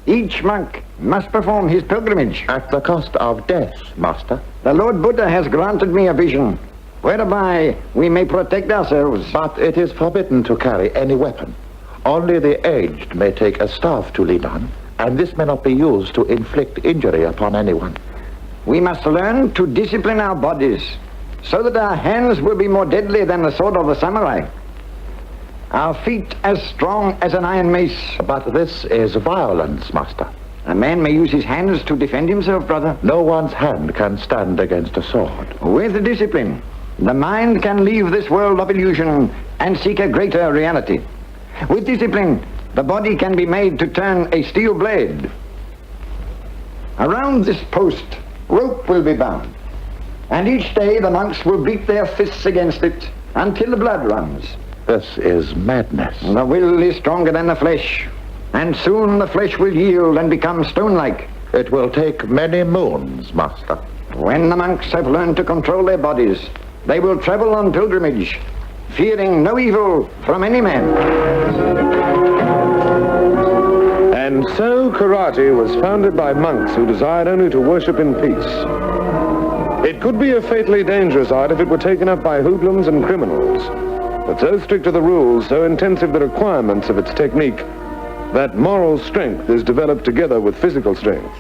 each monk must perform his pilgrimage.
At the cost of death, Master.
The Lord Buddha has granted me a vision, whereby we may protect ourselves.
But it is forbidden to carry any weapon. Only the aged may take a staff to lean on, and this may not be used to inflict injury upon anyone.
We must learn to discipline our bodies, so that our hands will be more deadly than the sword of the samurai. Our feet as strong as an iron mace.
But this is violence, Master.
A man may use his hands to defend himself, brother.
No one's hand can stand against a sword.
With discipline, the mind can leave this world of illusion and seek a greater reality. With discipline, the body can be made to turn a steel blade. Around this post, rope will be bound, and each day the monks will beat their fists against it until the blood runs.
This is madness.
The will is stronger than the flesh, and soon the flesh will yield and become stone-like.
It will take many moons, Master.
When the monks have learned to control their bodies, they will travel on pilgrimage, fearing no evil from any man.
And so karate was founded by monks who desired only to worship in peace. It could be a fatally dangerous art if it were taken up by hoodlums and criminals. But so strict are the rules, so intensive the requirements of its technique, that moral strength is developed together with physical strength.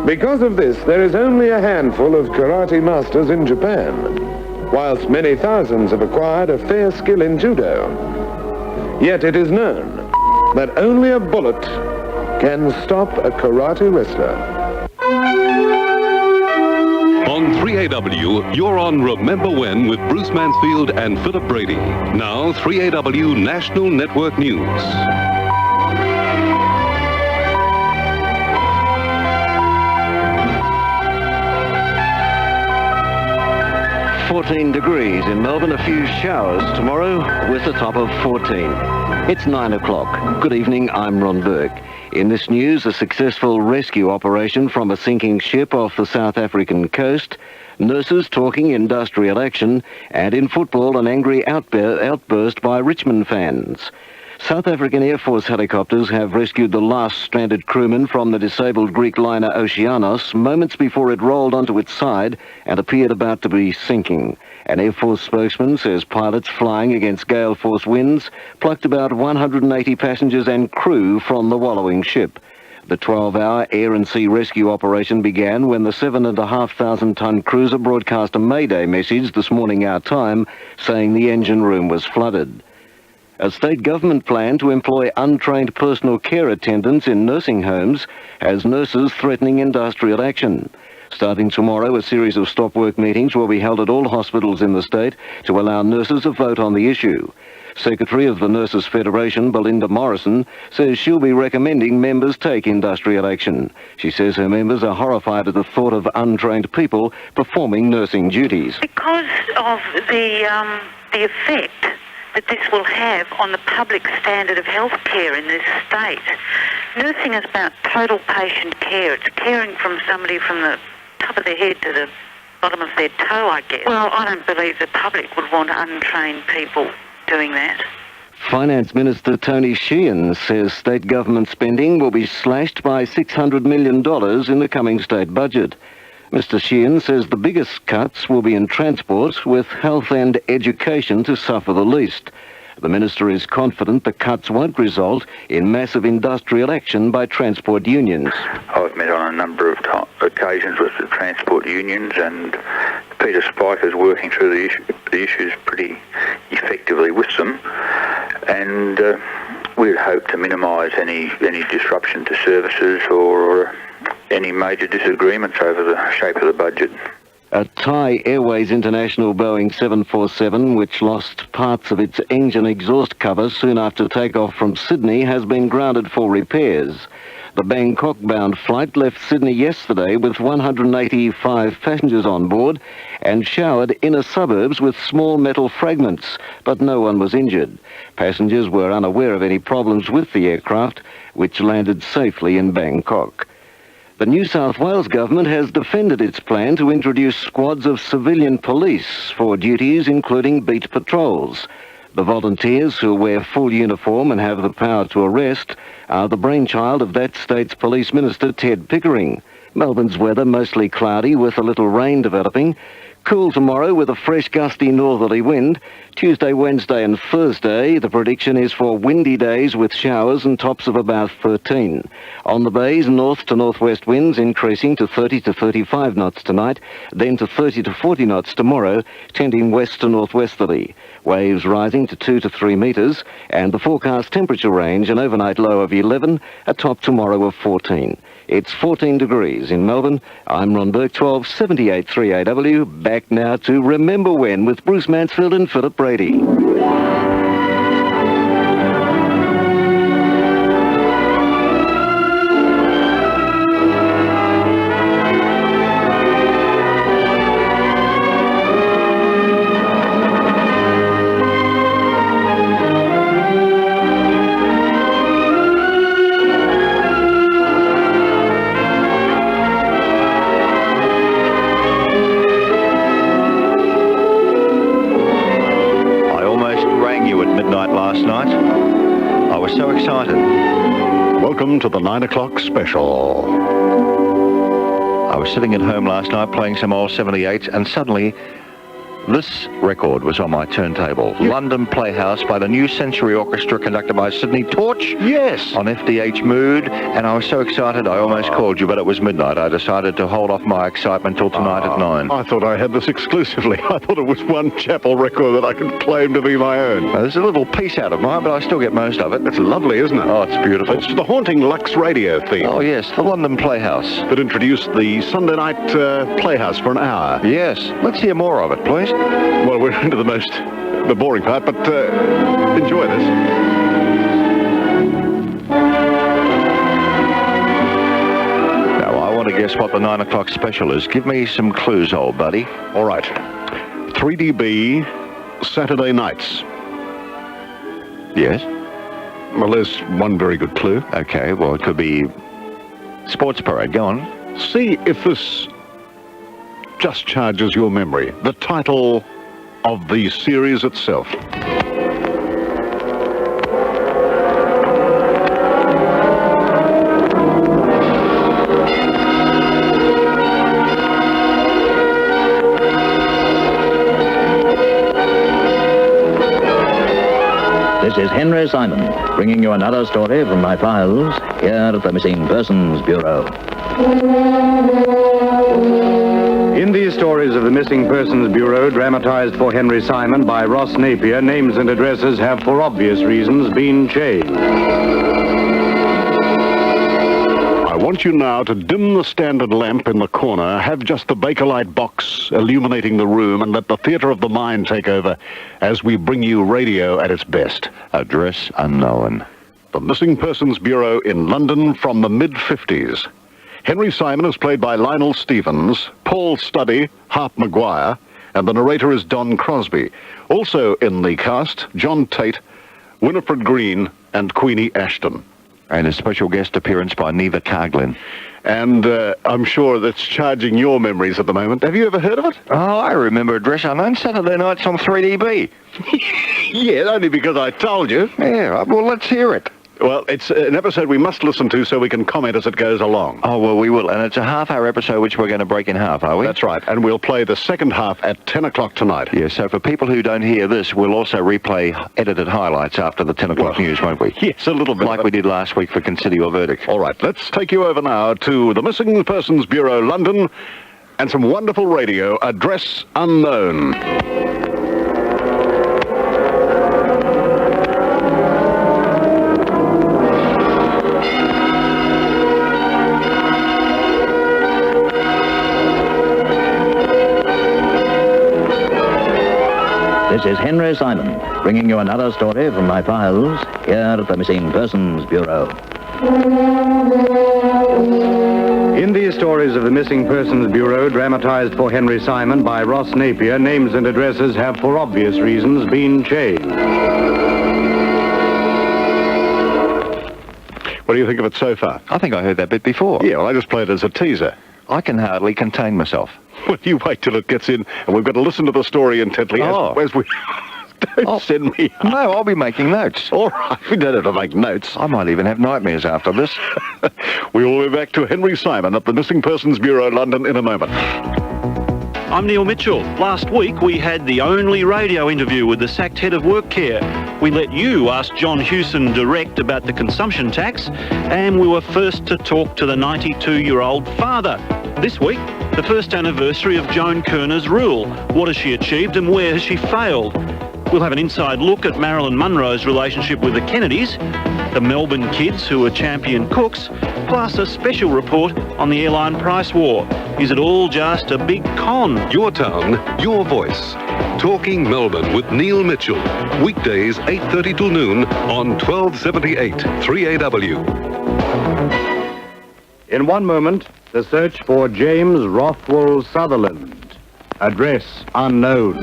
Because of this, there is only a handful of karate masters in Japan, whilst many thousands have acquired a fair skill in judo. Yet it is known that only a bullet can stop a karate wrestler.
On 3AW, you're on Remember When with Bruce Mansfield and Philip Brady. Now, 3AW National Network News.
14 degrees in Melbourne, a few showers tomorrow with a top of 14. It's 9 o'clock. Good evening, I'm Ron Burke. In this news, a successful rescue operation from a sinking ship off the South African coast, nurses talking industrial action, and in football, an angry outburst by Richmond fans. South African Air Force helicopters have rescued the last stranded crewman from the disabled Greek liner Oceanos moments before it rolled onto its side and appeared about to be sinking. An Air Force spokesman says pilots flying against gale force winds plucked about 180 passengers and crew from the wallowing ship. The 12-hour air and sea rescue operation began when the 7,500-ton cruiser broadcast a Mayday message this morning our time saying the engine room was flooded. A state government plan to employ untrained personal care attendants in nursing homes has nurses threatening industrial action. Starting tomorrow, a series of stop-work meetings will be held at all hospitals in the state to allow nurses a vote on the issue. Secretary of the Nurses Federation, Belinda Morrison, says she'll be recommending members take industrial action. She says her members are horrified at the thought of untrained people performing nursing duties.
Because of the effect that this will have on the public standard of health care in this state, Nursing is about total patient care. It's caring from somebody from the top of their head to the bottom of their toe, I guess. Well, I don't believe the public would want untrained people doing that.
Finance Minister Tony Sheehan says state government spending will be slashed by $600 million in the coming state budget. Mr. Sheehan says the biggest cuts will be in transport, with health and education to suffer the least. The minister is confident the cuts won't result in massive industrial action by transport unions.
I've met on a number of occasions with the transport unions, and Peter Spiker's working through the issues pretty effectively with them, and we'd hope to minimise any disruption to services or any major disagreements over the shape of the budget.
A Thai Airways International Boeing 747, which lost parts of its engine exhaust cover soon after takeoff from Sydney, has been grounded for repairs. The Bangkok-bound flight left Sydney yesterday with 185 passengers on board and showered inner suburbs with small metal fragments, but no one was injured. Passengers were unaware of any problems with the aircraft, which landed safely in Bangkok. The New South Wales government has defended its plan to introduce squads of civilian police for duties including beat patrols. The volunteers, who wear full uniform and have the power to arrest, are the brainchild of that state's police minister, Ted Pickering. Melbourne's weather mostly cloudy with a little rain developing. Cool tomorrow with a fresh gusty northerly wind. Tuesday, Wednesday and Thursday, the prediction is for windy days with showers and tops of about 13. On the bays, north to northwest winds increasing to 30 to 35 knots tonight, then to 30 to 40 knots tomorrow, tending west to northwesterly. Waves rising to 2 to 3 metres, and the forecast temperature range an overnight low of 11, a top tomorrow of 14. It's 14 degrees in Melbourne. I'm Ron Burke, 1278 3AW. Back now to Remember When with Bruce Mansfield and Philip Brady.
Welcome to the 9 o'clock special.
I was sitting at home last night playing some old 78s, and suddenly this record was on my turntable. London Playhouse by the New Century Orchestra, conducted by Sydney Torch.
Yes.
On FDH Mood, and I was so excited I almost called you, but it was midnight. I decided to hold off my excitement till tonight at 9.
I thought I had this exclusively. I thought it was one chapel record that I could claim to be my own.
Now, there's a little piece out of mine, but I still get most of it.
It's lovely, isn't it?
Oh, it's beautiful.
It's the haunting Lux Radio theme.
Oh, yes, the London Playhouse.
That introduced the Sunday night Playhouse for an hour.
Yes. Let's hear more of it, please.
Well, we're into the boring part, but enjoy this.
Now, I want to guess what the 9 o'clock special is. Give me some clues, old buddy.
All right. 3DB Saturday nights.
Yes?
Well, there's one very good clue.
Okay, well, it could be Sports Parade. Go on.
See if this just charges your memory. The title of the series itself.
This is Henry Simon, bringing you another story from my files here at the Missing Persons Bureau.
In these stories of the Missing Persons Bureau, dramatized for Henry Simon by Ross Napier, names and addresses have, for obvious reasons, been changed.
I want you now to dim the standard lamp in the corner, have just the Bakelite box illuminating the room, and let the theatre of the mind take over as we bring you radio at its best.
Address unknown.
The Missing Persons Bureau in London from the mid-50s. Henry Simon is played by Lionel Stevens, Paul Studdy, Hart Maguire, and the narrator is Don Crosby. Also in the cast, John Tate, Winifred Green, and Queenie Ashton.
And a special guest appearance by Neva Carglin.
And I'm sure that's charging your memories at the moment. Have you ever heard of it?
Oh, I remember Address Unknown, Saturday nights on 3DB.
Yeah, only because I told you.
Yeah, well, let's hear it.
Well, it's an episode we must listen to so we can comment as it goes along.
Oh, well, we will. And it's a half-hour episode which we're going to break in half, are we?
That's right. And we'll play the second half at 10 o'clock tonight.
Yeah, so for people who don't hear this, we'll also replay edited highlights after the 10 o'clock news, won't we?
Yes, a little bit.
Like we did last week for Consider Your Verdict.
All right, let's take you over now to the Missing Persons Bureau, London, and some wonderful radio, Address Unknown.
This is Henry Simon, bringing you another story from my files here at the Missing Persons Bureau.
In these stories of the Missing Persons Bureau, dramatized for Henry Simon by Ross Napier, names and addresses have, for obvious reasons, been changed.
What do you think of it so far?
I think I heard that bit before.
Yeah, well, I just played it as a teaser.
I can hardly contain myself.
Well, you wait till it gets in, and we've got to listen to the story intently as we... Don't send me up.
No, I'll be making notes.
All right, we don't have to make notes.
I might even have nightmares after this.
We will be back to Henry Simon at the Missing Persons Bureau, London, in a moment.
I'm Neil Mitchell. Last week we had the only radio interview with the sacked head of work care. We let you ask John Hewson direct about the consumption tax, and we were first to talk to the 92-year-old father. This week, the first anniversary of Joan Kerner's rule. What has she achieved and where has she failed? We'll have an inside look at Marilyn Monroe's relationship with the Kennedys, the Melbourne kids who are champion cooks, plus a special report on the airline price war. Is it all just a big con?
Your town, your voice. Talking Melbourne with Neil Mitchell. Weekdays 8:30 till noon on 1278 3AW.
In one moment, the search for James Rothwell Sutherland. Address unknown.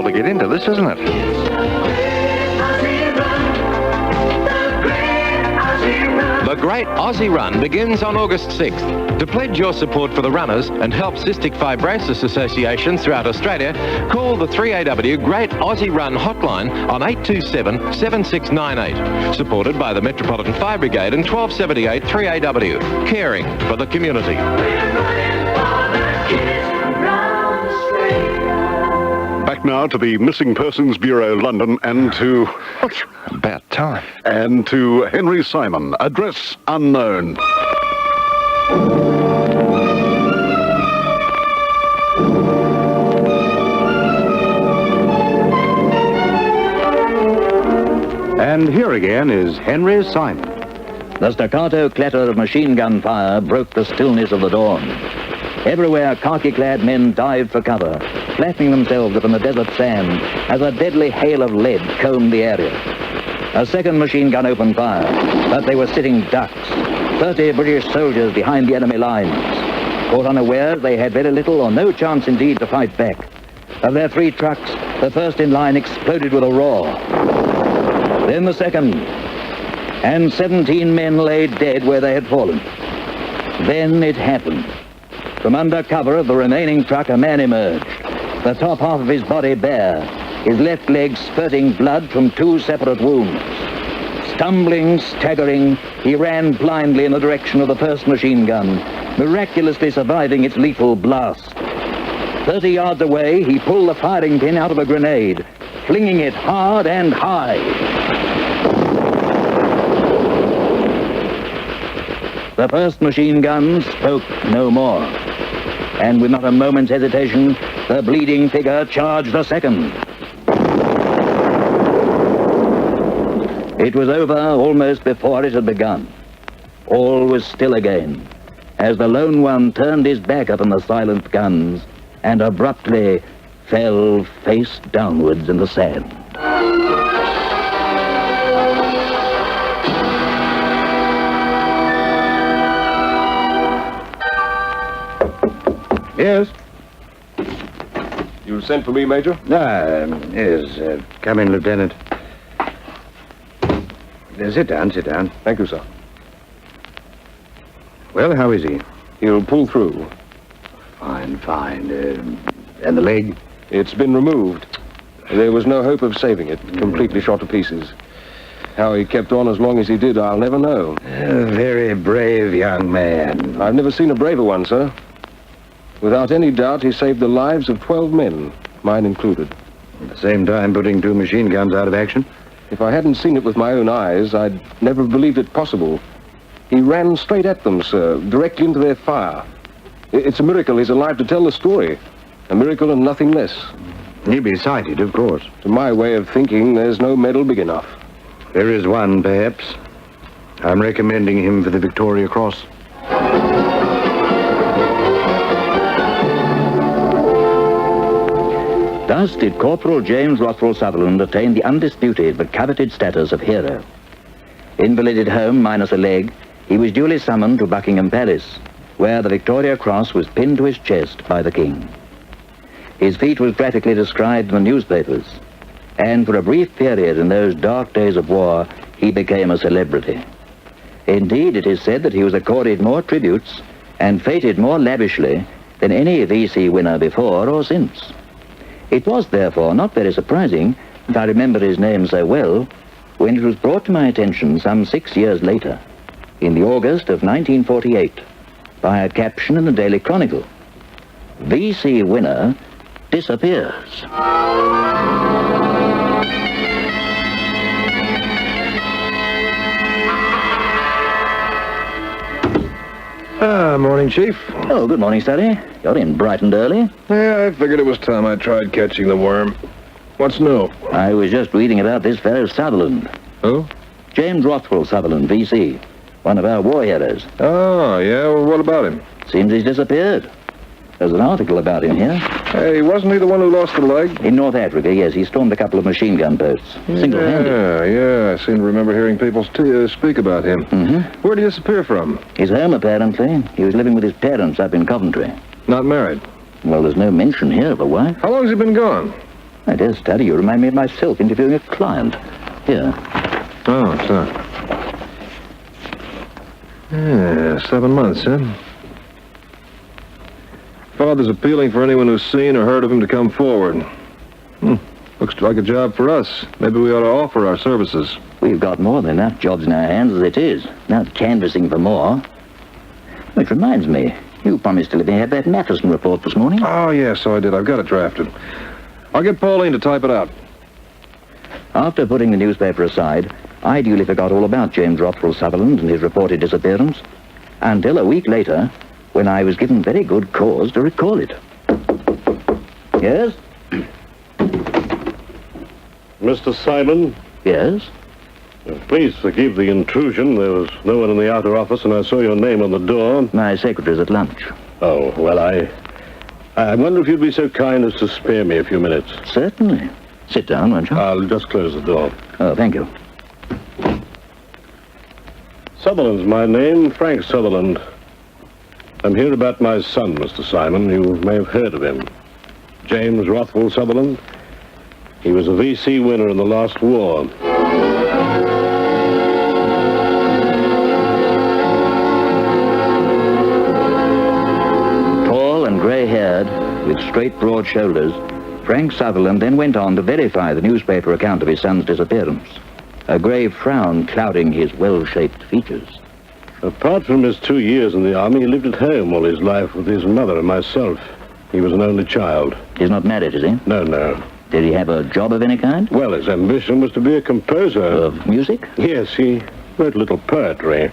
To get into this, isn't it?
The Great Aussie Run begins on August 6th. To pledge your support for the runners and help Cystic Fibrosis Associations throughout Australia, call the 3AW Great Aussie Run hotline on 827-7698. Supported by the Metropolitan Fire Brigade and 1278 3AW. Caring for the community.
Back now to the Missing Persons Bureau, London, and to...
About time.
And to Henry Simon, Address Unknown.
And here again is Henry Simon.
The staccato clatter of machine gun fire broke the stillness of the dawn. Everywhere, khaki-clad men dived for cover, flattening themselves upon the desert sand as a deadly hail of lead combed the area. A second machine gun opened fire, but they were sitting ducks, 30 British soldiers behind the enemy lines. Caught unawares, they had very little or no chance indeed to fight back. Of their 3 trucks, the first in line exploded with a roar. Then the second, and 17 men lay dead where they had fallen. Then it happened. From under cover of the remaining truck, a man emerged, the top half of his body bare, his left leg spurting blood from 2 separate wounds. Stumbling, staggering, he ran blindly in the direction of the first machine gun, miraculously surviving its lethal blast. 30 yards away, he pulled the firing pin out of a grenade, flinging it hard and high. The first machine gun spoke no more. And with not a moment's hesitation, the bleeding figure charged the second. It was over almost before it had begun. All was still again, as the lone one turned his back upon the silent guns and abruptly fell face downwards in the sand.
Yes?
You sent for me, Major?
Yes. Come in, Lieutenant. Sit down, sit down.
Thank you, sir.
Well, how is he?
He'll pull through.
Fine. And the leg?
It's been removed. There was no hope of saving it. Completely shot to pieces. How he kept on as long as he did, I'll never know.
A very brave young man.
I've never seen a braver one, sir. Without any doubt, he saved the lives of 12 men, mine included.
At the same time, putting 2 machine guns out of action?
If I hadn't seen it with my own eyes, I'd never have believed it possible. He ran straight at them, sir, directly into their fire. It's a miracle he's alive to tell the story. A miracle and nothing less.
He'll be cited, of course.
To my way of thinking, there's no medal big enough.
There is one, perhaps. I'm recommending him for the Victoria Cross.
Thus did Corporal James Rothwell Sutherland attain the undisputed but coveted status of hero. Invalided home minus a leg, he was duly summoned to Buckingham Palace, where the Victoria Cross was pinned to his chest by the King. His feat was practically described in the newspapers, and for a brief period in those dark days of war, he became a celebrity. Indeed, it is said that he was accorded more tributes and feted more lavishly than any VC winner before or since. It was, therefore, not very surprising that I remember his name so well when it was brought to my attention some 6 years later, in the August of 1948, by a caption in the Daily Chronicle. VC winner disappears.
Morning, Chief.
Oh, good morning, Sterry. You're in bright and early.
Yeah, I figured it was time I tried catching the worm. What's new?
I was just reading about this fellow Sutherland.
Who?
James Rothwell Sutherland, VC. One of our war heroes.
Oh, yeah? Well, what about him?
Seems he's disappeared. There's an article about him here.
Hey, wasn't he the one who lost the leg?
In North Africa, yes. He stormed a couple of machine gun posts. Single-handed.
Yeah. I seem to remember hearing people speak about him.
Mm-hmm.
Where'd he disappear from?
His home, apparently. He was living with his parents up in Coventry.
Not married?
Well, there's no mention here of a wife.
How long's he been gone?
I dare study. You remind me of myself interviewing a client. Here.
Oh, sir. Yeah, 7 months, huh? Father's appealing for anyone who's seen or heard of him to come forward. Looks like a job for us. Maybe we ought to offer our services.
We've got more than enough jobs in our hands as it is. Not canvassing for more. Which reminds me, you promised to let me have that Matheson report this morning.
Oh, yes, so I did. I've got it drafted. I'll get Pauline to type it out.
After putting the newspaper aside, I duly forgot all about James Rothwell Sutherland and his reported disappearance, until a week later, when I was given very good cause to recall it. Yes?
Mr. Simon?
Yes?
Please forgive the intrusion. There was no one in the outer office, and I saw your name on the door.
My secretary's at lunch.
Oh, well, I wonder if you'd be so kind as to spare me a few minutes.
Certainly. Sit down, won't you?
I'll just close the door.
Oh, thank you.
Sutherland's my name, Frank Sutherland. I'm here about my son, Mr. Simon. You may have heard of him. James Rothwell Sutherland. He was a VC winner in the last war.
Tall and grey-haired, with straight, broad shoulders, Frank Sutherland then went on to verify the newspaper account of his son's disappearance, a grave frown clouding his well-shaped features.
Apart from his 2 years in the army, he lived at home all his life with his mother and myself. He was an only child.
He's not married, is he?
No.
Did he have a job of any kind?
Well, his ambition was to be a composer.
Of music?
Yes, he wrote a little poetry.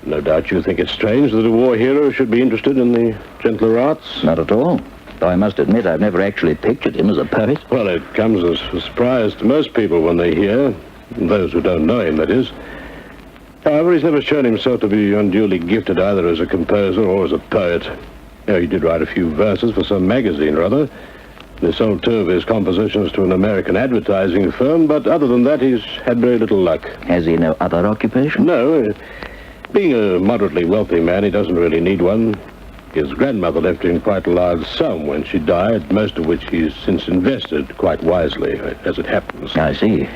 No doubt you think it's strange that a war hero should be interested in the gentler arts.
Not at all. Though I must admit I've never actually pictured him as a poet.
Well, it comes as a surprise to most people when they hear. Those who don't know him, that is. However, he's never shown himself to be unduly gifted either as a composer or as a poet. He did write a few verses for some magazine or other. They sold 2 of his compositions to an American advertising firm, but other than that, he's had very little luck.
Has he no other occupation?
No. Being a moderately wealthy man, he doesn't really need one. His grandmother left him quite a large sum when she died, most of which he's since invested quite wisely, as it happens.
I see.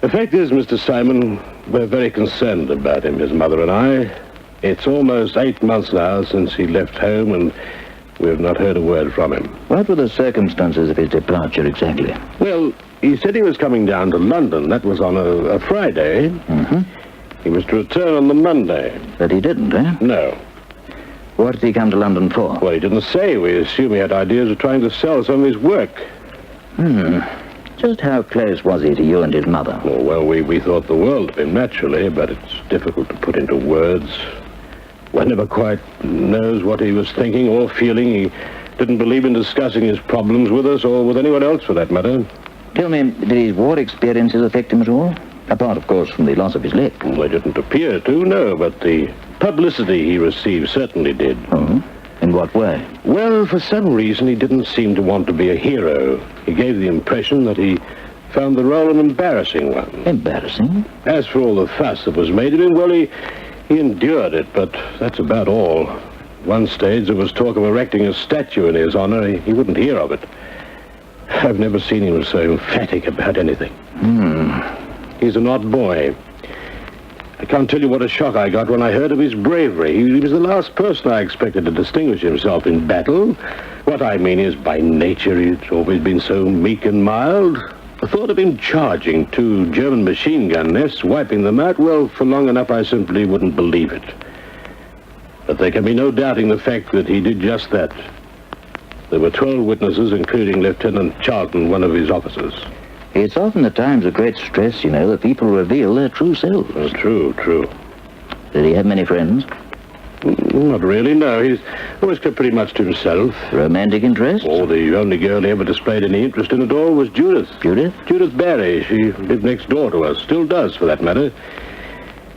The fact is, Mr. Simon, we're very concerned about him, his mother and I. It's almost 8 months now since he left home, and we've not heard a word from him.
What were the circumstances of his departure exactly?
Well, he said he was coming down to London. That was on a Friday.
Mm-hmm.
He was to return on the Monday.
But he didn't, eh?
No.
What did he come to London for?
Well, he didn't say. We assume he had ideas of trying to sell some of his work.
Just how close was he to you and his mother?
Oh, well, we thought the world of him, naturally, but it's difficult to put into words. One never quite knows what he was thinking or feeling. He didn't believe in discussing his problems with us or with anyone else, for that matter.
Tell me, did his war experiences affect him at all? Apart, of course, from the loss of his leg.
Well, they didn't appear to, no, but the publicity he received certainly did.
Oh? In what way?
Well, for some reason, he didn't seem to want to be a hero. He gave the impression that he found the role an embarrassing one.
Embarrassing?
As for all the fuss that was made of him, well, he endured it, but that's about all. One stage, there was talk of erecting a statue in his honor. He wouldn't hear of it. I've never seen him so emphatic about anything. He's an odd boy. I can't tell you what a shock I got when I heard of his bravery. He was the last person I expected to distinguish himself in battle. What I mean is, by nature, he's always been so meek and mild. The thought of him charging 2 German machine gun nests, wiping them out, well, for long enough I simply wouldn't believe it. But there can be no doubting the fact that he did just that. There were 12 witnesses, including Lieutenant Charlton, one of his officers.
It's often at times of great stress, you know, that people reveal their true selves.
Oh, true.
Did he have many friends?
Not really, no. He's always kept pretty much to himself.
Romantic interest?
Oh, the only girl he ever displayed any interest in at all was Judith.
Judith?
Judith Barry. She lived next door to us. Still does, for that matter.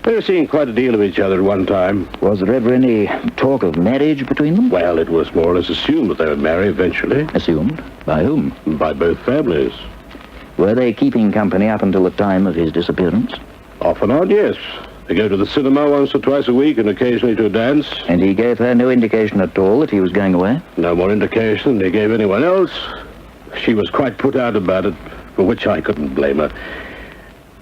They were seeing quite a deal of each other at one time.
Was there ever any talk of marriage between them?
Well, it was more or less assumed that they would marry eventually.
Assumed? By whom?
By both families.
Were they keeping company up until the time of his disappearance?
Off and on, yes. They go to the cinema once or twice a week and occasionally to a dance.
And he gave her no indication at all that he was going away?
No more indication than he gave anyone else. She was quite put out about it, for which I couldn't blame her.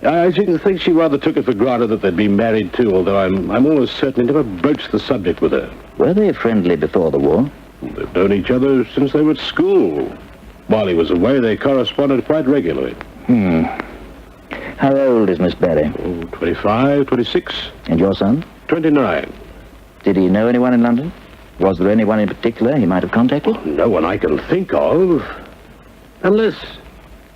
I think she rather took it for granted that they'd be married too, although I'm almost certain he never broached the subject with her.
Were they friendly before the war?
They've known each other since they were at school. While he was away, they corresponded quite regularly.
How old is Miss Barry?
25, 26.
And your son?
29.
Did he know anyone in London? Was there anyone in particular he might have contacted?
No one I can think of. Unless...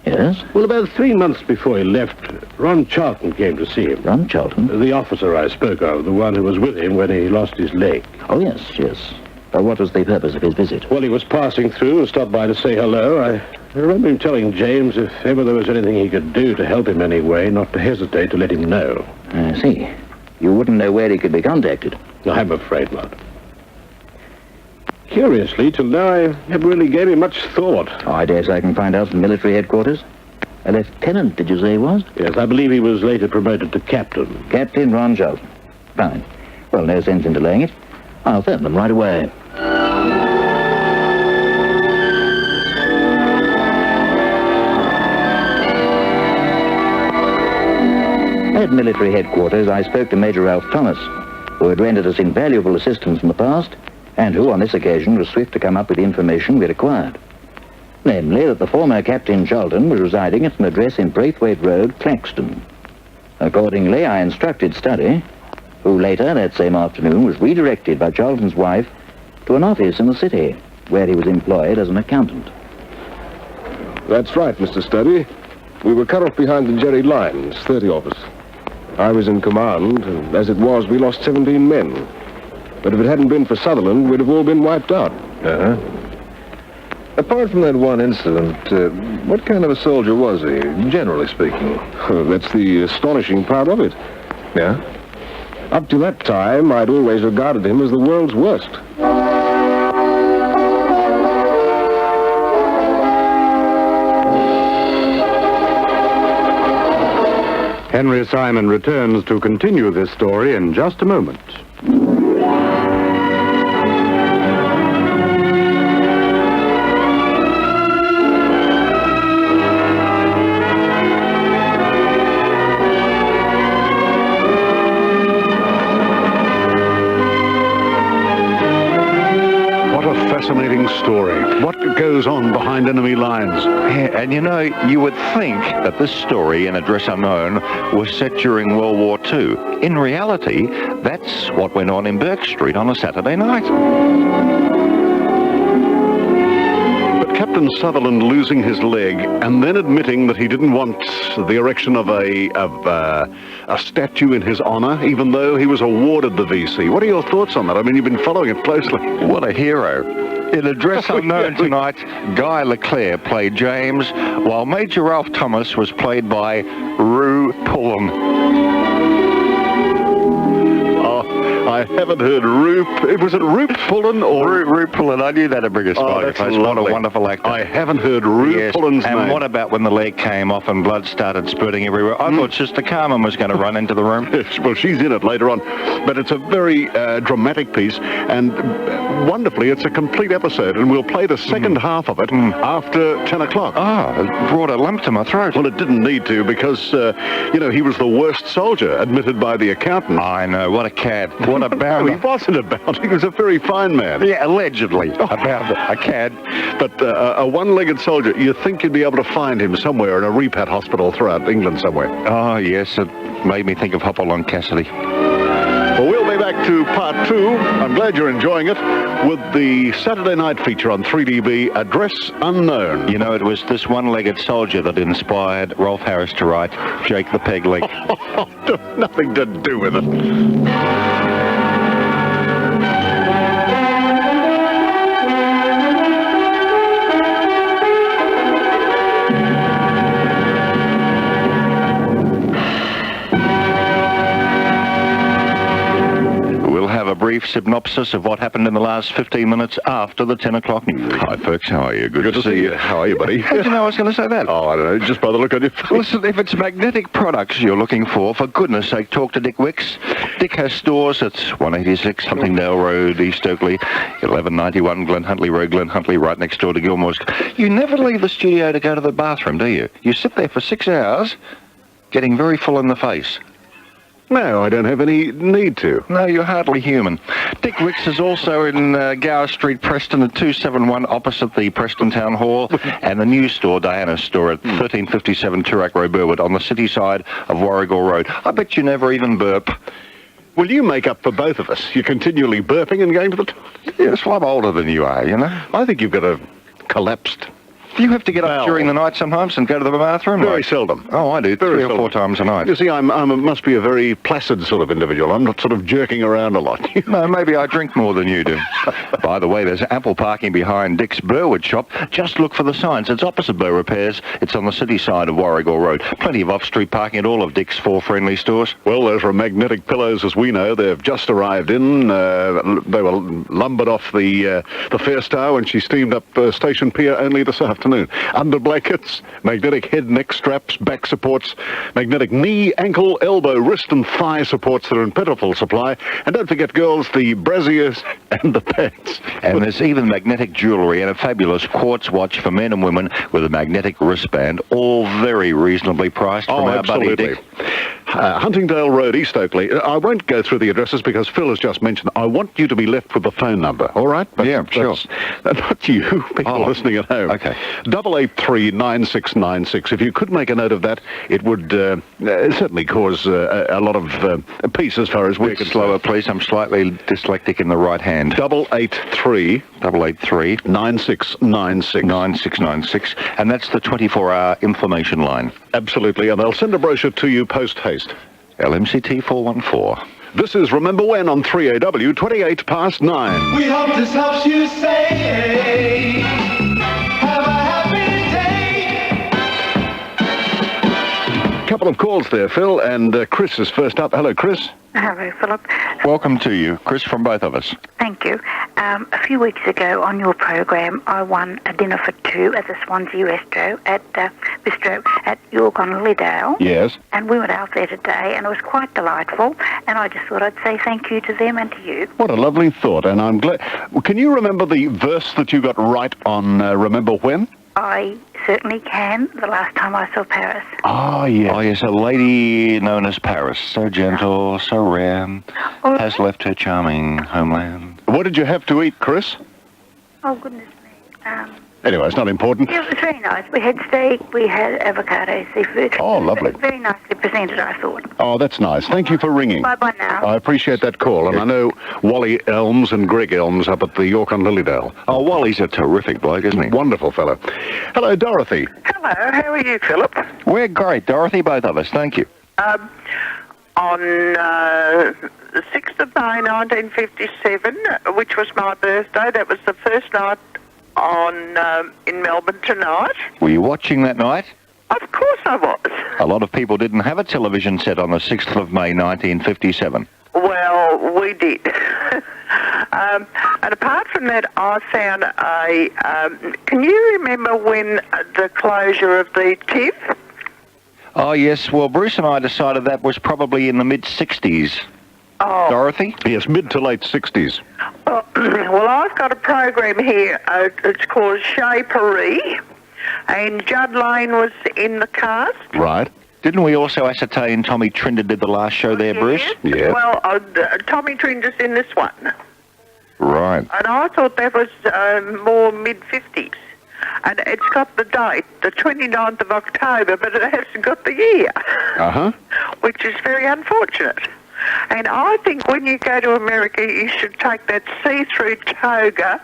Yes?
Well, about 3 months before he left, Ron Charlton came to see him.
Ron Charlton?
The officer I spoke of, the one who was with him when he lost his leg.
Oh, yes. What was the purpose of his visit?
Well, he was passing through and stopped by to say hello. I remember him telling James if ever there was anything he could do to help him anyway, not to hesitate to let him know.
I see. You wouldn't know where he could be contacted?
I'm afraid not. Curiously, till now, I never really gave him much thought.
Oh, I dare say I can find out from military headquarters. A lieutenant, did you say he was?
Yes, I believe he was later promoted to captain.
Captain Ron Charlton. Fine. Well, no sense in delaying it. I'll phone them right away. At military headquarters, I spoke to Major Ralph Thomas, who had rendered us invaluable assistance in the past, and who, on this occasion, was swift to come up with the information we required. Namely, that the former Captain Charlton was residing at an address in Braithwaite Road, Claxton. Accordingly, I instructed Studdy, who later, that same afternoon, was redirected by Charlton's wife to an office in the city, where he was employed as an accountant.
That's right, Mr. Studdy. We were cut off behind the Jerry lines, 30 of us. I was in command, and as it was, we lost 17 men. But if it hadn't been for Sutherland, we'd have all been wiped out.
Apart from that one incident, what kind of a soldier was he, generally speaking?
That's the astonishing part of it.
Yeah?
Up to that time, I'd always regarded him as the world's worst.
Henry Simon returns to continue this story in just a moment.
fascinating story. What goes on behind enemy lines?
Yeah, and you know, you would think that this story, An Address Unknown, was set during World War II. In reality, that's what went on in Burke Street on a Saturday night.
But Captain Sutherland losing his leg and then admitting that he didn't want the erection of a statue in his honour, even though he was awarded the VC. What are your thoughts on that? I mean, you've been following it closely.
What a hero. In Address Unknown tonight, Guy Leclerc played James, while Major Ralph Thomas was played by Rue Pullen.
I haven't heard was it Rue Pullen or...
Rue Pullen, I knew that'd bring a smile.
That's
What a
lovely.
wonderful actor.
I haven't heard Rue Pullen's name.
And what about when the leg came off and blood started spurting everywhere? I thought Sister Carmen was going to run into the room.
Well, she's in it later on. But it's a very dramatic piece, and wonderfully, it's a complete episode, and we'll play the second half of it after 10 o'clock.
Oh, it brought a lump to my throat.
Well, it didn't need to, because, he was the worst soldier, admitted by the accountant.
I know, what a cad. What a bounder.
He wasn't a bounder, he was a very fine man.
Yeah, allegedly. A bounder, a cad.
But a one-legged soldier, you think you'd be able to find him somewhere in a repat hospital throughout England somewhere.
Oh, yes, it made me think of Hopalong Cassidy.
Well, we'll be back to part 2. I'm glad you're enjoying it, with the Saturday night feature on 3DB, Address Unknown.
You know, it was this one-legged soldier that inspired Rolf Harris to write Jake the Peg Leg.
Nothing to do with it.
A brief synopsis of what happened in the last 15 minutes after the 10 o'clock news. Hi, folks. How are you? Good
to see you. How are you, buddy?
How did you know I was going to say that?
Oh, I don't know. Just by the look on your face.
Listen, if it's magnetic products you're looking for goodness sake, talk to Dick Wicks. Dick has stores at 186 Huntingdale Road, East Oakley, 1191 Glen Huntley Road, Glen Huntley, right next door to Gilmore's. You never leave the studio to go to the bathroom, do you? You sit there for 6 hours, getting very full in the face.
No, I don't have any need to.
No, you're hardly human. Dick Wicks is also in Gower Street, Preston, at 271 opposite the Preston Town Hall, and the news store, Diana's store, at 1357 Toorak Road, Burwood, on the city side of Warrigal Road. I bet you never even burp.
Well, you make up for both of us. You're continually burping and going to the toilet.
Yes, well, I'm older than you are, you know.
I think you've got a collapsed...
Do you have to get up during the night sometimes and go to the bathroom?
Very seldom.
Oh, I do.
Very
3 or 4 times a night.
You see, must be a very placid sort of individual. I'm not sort of jerking around a lot.
No, maybe I drink more than you do. By the way, there's ample parking behind Dick's Burwood shop. Just look for the signs. It's opposite Bow Repairs. It's on the city side of Warrigal Road. Plenty of off-street parking at all of Dick's 4 friendly stores.
Well, those are magnetic pillows, as we know. They've just arrived in. They were lumbered off the Fair Star when she steamed up Station Pier only this afternoon. Under blankets, magnetic head, neck straps, back supports, magnetic knee, ankle, elbow, wrist and thigh supports that are in plentiful supply. And don't forget, girls, the brassieres and the pants.
And there's even magnetic jewellery and a fabulous quartz watch for men and women with a magnetic wristband, all very reasonably priced from our buddy Dick.
Huntingdale Road, East Oakley. I won't go through the addresses because Phil has just mentioned. I want you to be left with the phone number, all right? But
yeah, sure.
Not you, people listening at home.
Okay.
883-9696. If you could make a note of that, it would certainly cause a lot of peace as far as we're concerned.
Slower, please. I'm slightly dyslexic in the right hand.
883-9696.
9696. And that's the 24-hour information line.
Absolutely. And they'll send a brochure to you post-haste.
LMCT 414.
This is Remember When on 3AW, 28 past 9.
We hope this helps you say, have a happy day.
Couple of calls there, Phil, and Chris is first up. Hello, Chris.
Hello, Philip.
Welcome to you, Chris, from both of us.
Thank you. A few weeks ago on your program, I won a dinner for 2 at the Swansea Bistro at York on Liddell.
Yes.
And we went out there today, and it was quite delightful. And I just thought I'd say thank you to them and to you.
What a lovely thought, and I'm glad. Can you remember the verse that you got right on Remember When?
I certainly can. The last time I saw Paris.
Oh, yes.
Oh, yes, a lady known as Paris. So gentle, so rare, has left her charming homeland.
What did you have to eat, Chris?
Oh, goodness me.
Anyway, it's not important.
Yeah, it was very nice. We had steak, we had avocado, seafood.
Oh, lovely.
Very nicely presented, I thought.
Oh, that's nice. Thank you for ringing.
Bye-bye now.
I appreciate that call, and I know Wally Elms and Greg Elms up at the York on Lilydale.
Oh, Wally's a terrific bloke, isn't he?
Wonderful fellow. Hello, Dorothy.
Hello, how are you, Philip?
We're great, Dorothy, both of us. Thank you.
On the 6th of May 1957, which was my birthday, that was the first night in Melbourne tonight.
Were you watching that night?
Of course I was.
A lot of people didn't have a television set on the 6th of May 1957.
Well, we did. And apart from that, I found can you remember when the closure of the TIV?
Oh, yes. Well, Bruce and I decided that was probably in the mid-60s.
Oh.
Dorothy?
Yes, mid to late 60s.
Well, I've got a program here. It's called Chez Paris, and Judd Lane was in the cast.
Right.
Didn't we also ascertain Tommy Trinder did the last show there, Bruce?
Yeah.
Well, Tommy Trinder's in this one.
Right.
And I thought that was more mid-50s. And it's got the date, the 29th of October, but it hasn't got the year.
Uh-huh.
Which is very unfortunate. And I think when you go to America, you should take that see-through toga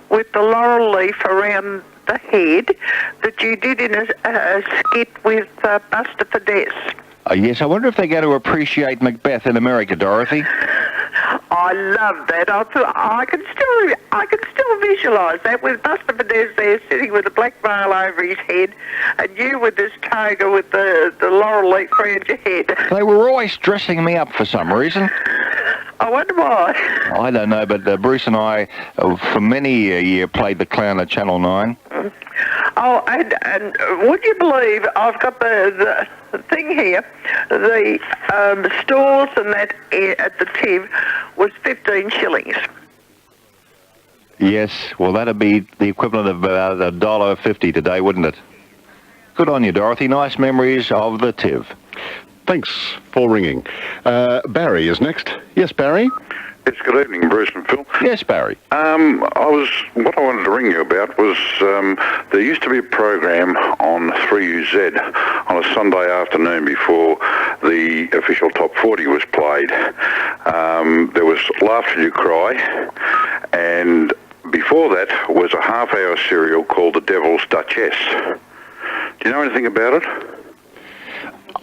with the laurel leaf around the head that you did in a skit with Buster Fidesz.
Yes, I wonder if they're going to appreciate Macbeth in America, Dorothy.
I love that. I can still visualise that with Buster Fidesz there sitting with a black veil over his head, and you with this toga with the laurel leaf around your head.
They were always dressing me up for some reason.
I wonder why.
I don't know, but Bruce and I, for many a year, played the clown at Channel 9.
Oh, and would you believe I've got the thing here, the stalls and that at the TIV was 15 shillings.
Yes, well, that'd be the equivalent of about $1.50 today, wouldn't it? Good on you, Dorothy. Nice memories of the TIV.
Thanks for ringing. Barry is next. Yes, Barry?
Yes, good evening, Bruce and Phil.
Yes, Barry.
What I wanted to ring you about was there used to be a program on 3UZ on a Sunday afternoon before the official Top 40 was played. There was Laugh Till You Cry, and before that was a half-hour serial called The Devil's Duchess. Do you know anything about it?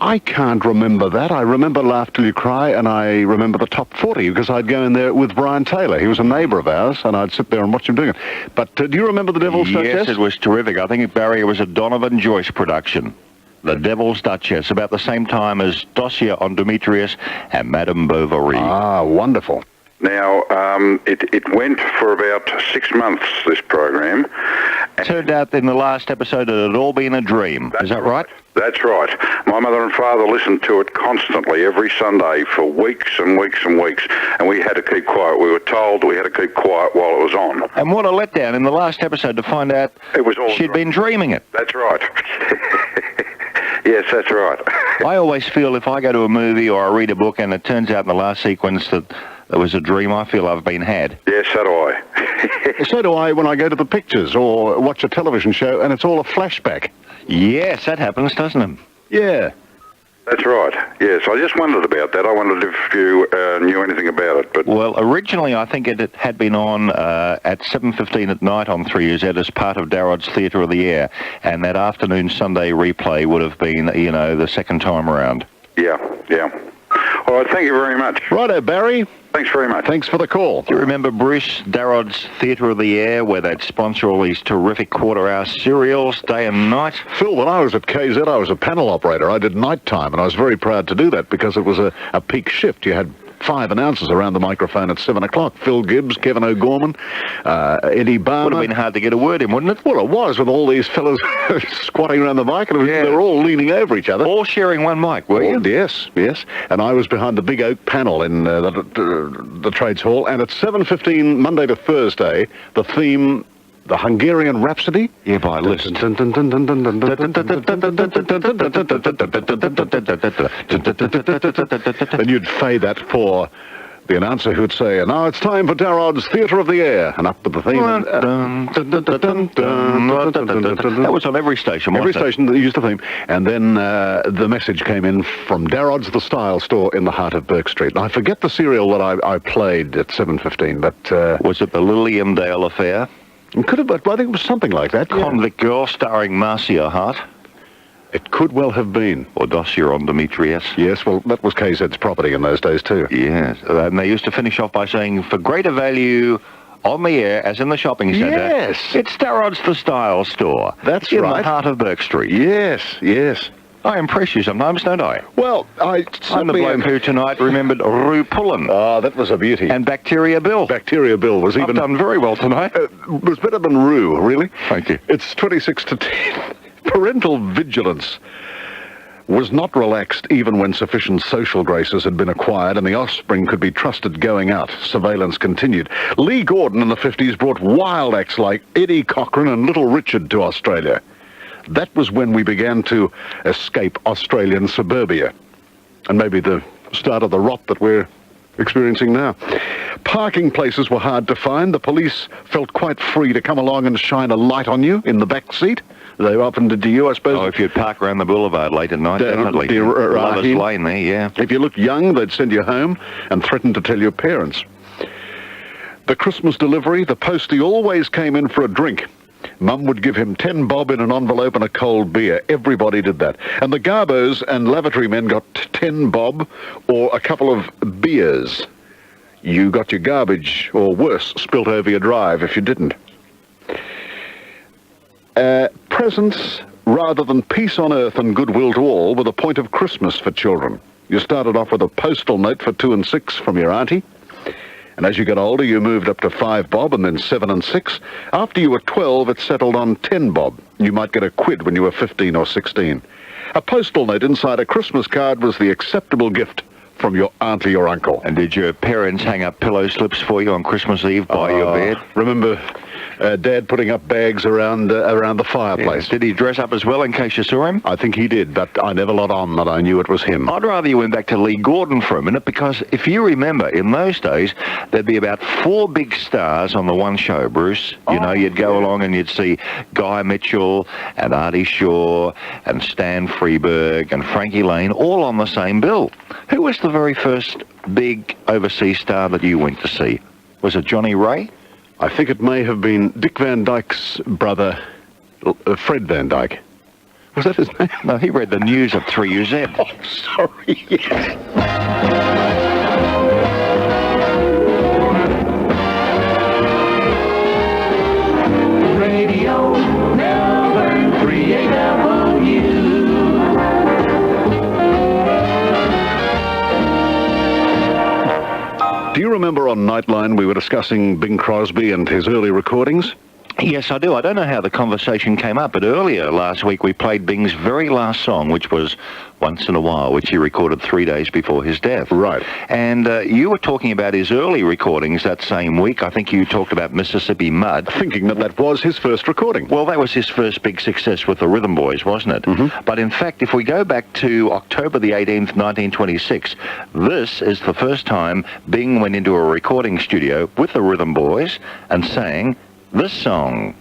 I can't remember that. I remember Laugh Till You Cry, and I remember the Top 40, because I'd go in there with Brian Taylor. He was a neighbour of ours, and I'd sit there and watch him doing it. But do you remember The Devil's Duchess?
Yes, it was terrific. I think, Barry, it was a Donovan Joyce production. The Devil's Duchess, about the same time as Dossier on Demetrius and Madame Bovary.
Ah, wonderful.
Now, it went for about 6 months, this program.
It turned out in the last episode it had all been a dream. Is that right?
That's right. My mother and father listened to it constantly, every Sunday, for weeks and weeks and weeks, and we had to keep quiet. We were told we had to keep quiet while it was on.
And what a letdown in the last episode to find out
it was all
she'd been dreaming it.
That's right. Yes, that's right.
I always feel if I go to a movie or I read a book and it turns out in the last sequence that it was a dream, I feel I've been had.
Yes, so do I.
So do I when I go to the pictures or watch a television show and it's all a flashback.
Yes, that happens, doesn't it?
Yeah.
That's right. Yes, I just wondered about that. I wondered if you knew anything about it. But
well, originally I think it had been on at 7:15 at night on 3UZ as part of Darrod's Theatre of the Air, and that afternoon Sunday replay would have been, the second time around.
Yeah. All right, thank you very much.
Righto, Barry.
Thanks very much.
Thanks for the call.
Do you remember, Bruce, Darrod's Theatre of the Air, where they'd sponsor all these terrific quarter-hour serials day and night?
Phil, when I was at KZ, I was a panel operator. I did night time, and I was very proud to do that because it was a peak shift. You had 5 announcers around the microphone at 7 o'clock. Phil Gibbs, Kevin O'Gorman, Eddie Barner.
Would have been hard to get a word in, wouldn't it?
Well, it was, with all these fellas squatting around the mic, and they were all leaning over each other.
All sharing one mic, were you?
Yes. And I was behind the big oak panel in the Trades Hall, and at 7:15 Monday to Thursday, the theme, the Hungarian Rhapsody.
Yeah, by list.
And you'd fade that for the announcer who'd say, and now it's time for Darrod's Theatre of the Air, and up with the theme.
That was on every station,
Every
wasn't it?
station that used the theme. And then the message came in from Darrod's The Style Store in the heart of Burke Street. And I forget the serial that I played at 7:15, but...
was it the Lilliamdale Affair?
It could have, but I think it was something like that.
Convict Girl starring Marcia Hart.
It could well have been.
Or Dossier on Demetrius.
Yes, well, that was KZ's property in those days too.
Yes, and they used to finish off by saying, for greater value on the air, as in the shopping centre.
Yes.
It's Darrod's The Style Store.
That's
in
right.
the heart of Burke Street.
Yes, yes.
I impress you sometimes, don't I?
Well,
I'm the bloke who tonight remembered Rue Pullen.
Oh, that was a beauty.
And Bacteria Bill.
Bacteria Bill was even...
I've done very well tonight.
Was better than Rue, really.
Thank you.
It's 26 to 10. Parental vigilance was not relaxed even when sufficient social graces had been acquired and the offspring could be trusted going out. Surveillance continued. Lee Gordon in the 50s brought wild acts like Eddie Cochran and Little Richard to Australia. That was when we began to escape Australian suburbia. And maybe the start of the rot that we're experiencing now. Parking places were hard to find. The police felt quite free to come along and shine a light on you in the back seat. They often did to you, I suppose.
Oh, if you'd park around the boulevard late at night, definitely. Lovers Lane there, yeah.
If you looked young, they'd send you home and threaten to tell your parents. The Christmas delivery, the postie always came in for a drink. Mum would give him 10 bob in an envelope and a cold beer. Everybody did that. And the garbos and lavatory men got 10 bob or a couple of beers. You got your garbage, or worse, spilt over your drive if you didn't. Presents, rather than peace on earth and goodwill to all, were the point of Christmas for children. You started off with a postal note for 2 and 6 from your auntie. And as you got older, you moved up to 5 bob and then 7 and 6. After you were 12, it settled on 10 bob. You might get a quid when you were 15 or 16. A postal note inside a Christmas card was the acceptable gift from your auntie or uncle.
And did your parents hang up pillow slips for you on Christmas Eve by your bed?
Remember Dad putting up bags around the fireplace.
Yeah. Did he dress up as well in case you saw him?
I think he did, but I never let on that I knew it was him.
I'd rather you went back to Lee Gordon for a minute, because if you remember, in those days, there'd be about 4 big stars on the one show, Bruce. You know, you'd go along and you'd see Guy Mitchell and Artie Shaw and Stan Freeberg and Frankie Lane all on the same bill. Who was the very first big overseas star that you went to see? Was it Johnny Ray?
I think it may have been Dick Van Dyke's brother, Fred Van Dyke. Was that his name?
No, he read the news at 3UZ.
Oh, sorry, yes.
Radio Melbourne 3AW.
Do you remember on Nightline we were discussing Bing Crosby and his early recordings?
Yes, I do. I don't know how the conversation came up, but earlier last week we played Bing's very last song, which was Once in a While, which he recorded 3 days before his death.
Right.
And you were talking about his early recordings that same week. I think you talked about Mississippi Mud.
Thinking that was his first recording.
Well, that was his first big success with the Rhythm Boys, wasn't it?
Mm-hmm.
But in fact, if we go back to October the 18th, 1926, this is the first time Bing went into a recording studio with the Rhythm Boys and sang this song.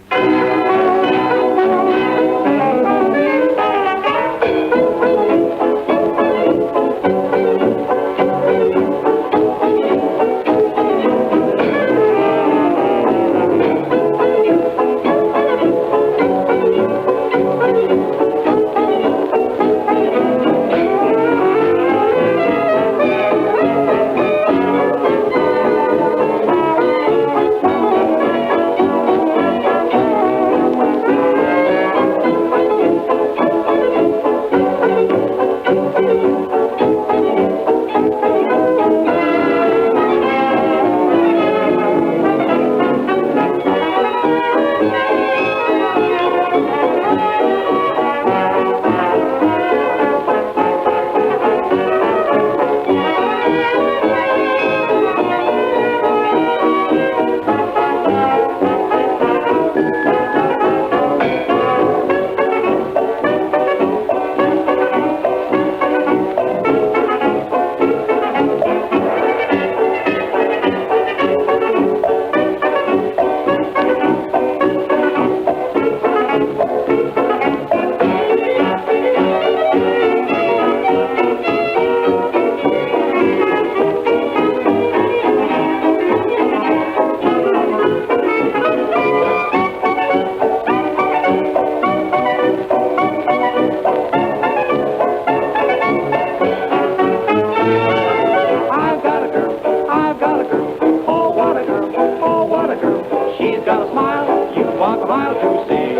She's got a smile, you walk a mile to see.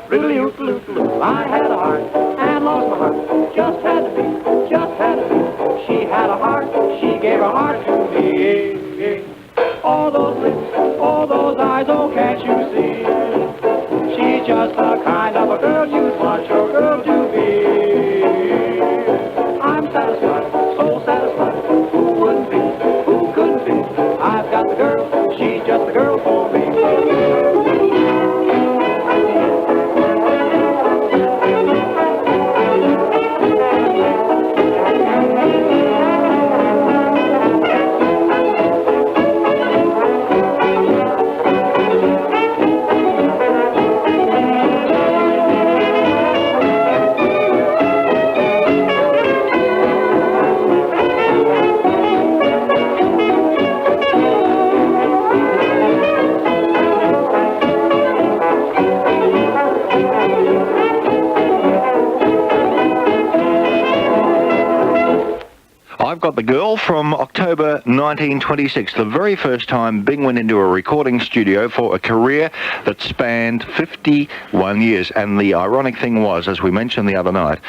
Riddle-oo-loo-loo, I had a heart and lost my heart. Just had to be, just had to be. She had a heart, she gave her heart to me. All those lips, all those eyes, oh, can't you see? She's just the kind of a girl you'd want your girl to be. I'm satisfied, so satisfied. Who wouldn't be? Who couldn't be? I've got the girl, she's just the girl for me.
I've got the girl from October 1926, the very first time Bing went into a recording studio for a career that spanned 51 years. And the ironic thing was, as we mentioned the other night,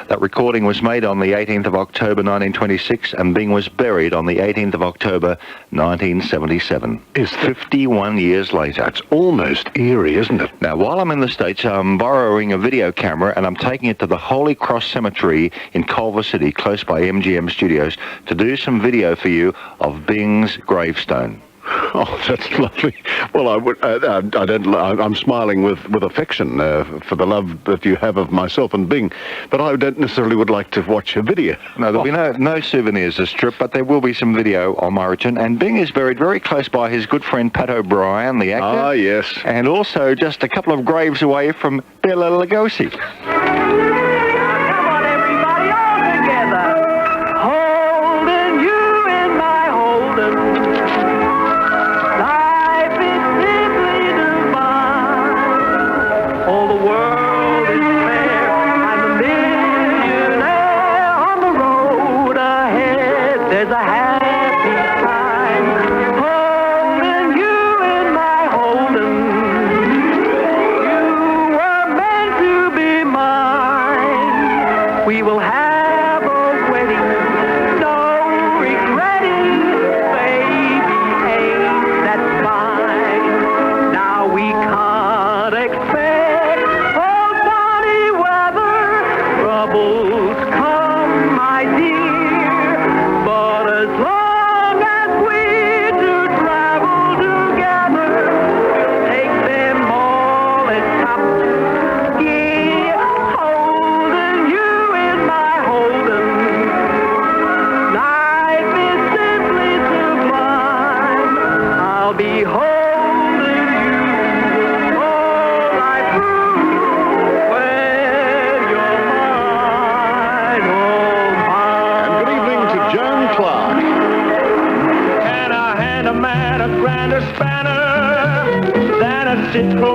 that recording was made on the 18th of October 1926 and Bing was buried on the 18th of October 1977. It's 51 years later.
It's almost eerie, isn't it?
Now, while I'm in the States, I'm borrowing a video camera and I'm taking it to the Holy Cross Cemetery in Culver City, close by MGM Studios, to do some video for you of Bing's gravestone.
Oh, that's lovely. Well, I'm smiling with affection for the love that you have of myself and Bing, but I don't necessarily would like to watch a video.
No, there'll be no souvenirs this trip, but there will be some video on my return. And Bing is buried very close by his good friend Pat O'Brien, the actor.
Ah, yes.
And also just a couple of graves away from Bela Lugosi.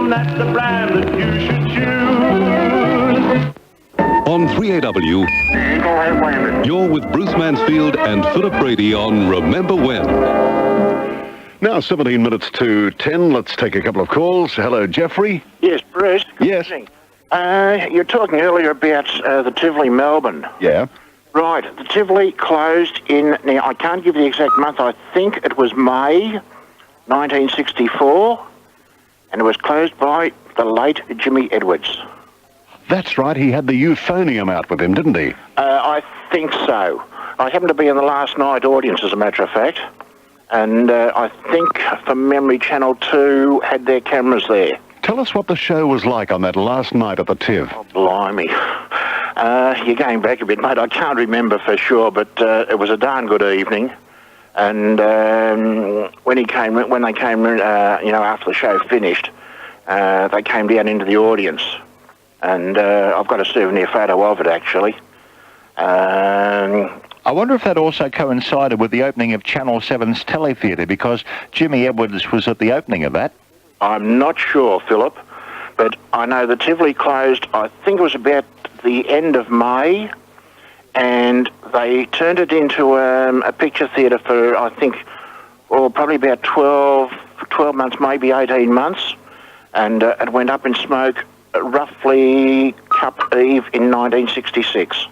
That's the brand that you should choose.
On 3AW, you're with Bruce Mansfield and Philip Brady on Remember When.
Now, 17 minutes to 10. Let's take a couple of calls. Hello, Jeffrey.
Yes, Bruce.
Yes.
You're talking earlier about the Tivoli, Melbourne.
Yeah.
Right. The Tivoli closed in, now I can't give the exact month, I think it was May 1964. And it was closed by the late Jimmy Edwards.
That's right, he had the euphonium out with him, didn't he?
I think so. I happened to be in the last night audience, as a matter of fact. And I think, from memory, Channel 2 had their cameras there.
Tell us what the show was like on that last night at the Tiv.
Oh, blimey. You're going back a bit, mate. I can't remember for sure, but it was a darn good evening. And when they came, after the show finished, they came down into the audience, and I've got a souvenir photo of it actually.
I wonder if that also coincided with the opening of Channel 7's Teletheatre, because Jimmy Edwards was at the opening of that.
I'm not sure, Philip, but I know the Tivoli closed, I think it was about the end of May, and they turned it into a picture theatre for, I think, probably about 12 12 months, maybe 18 months, and it went up in smoke roughly Cup Eve in 1966.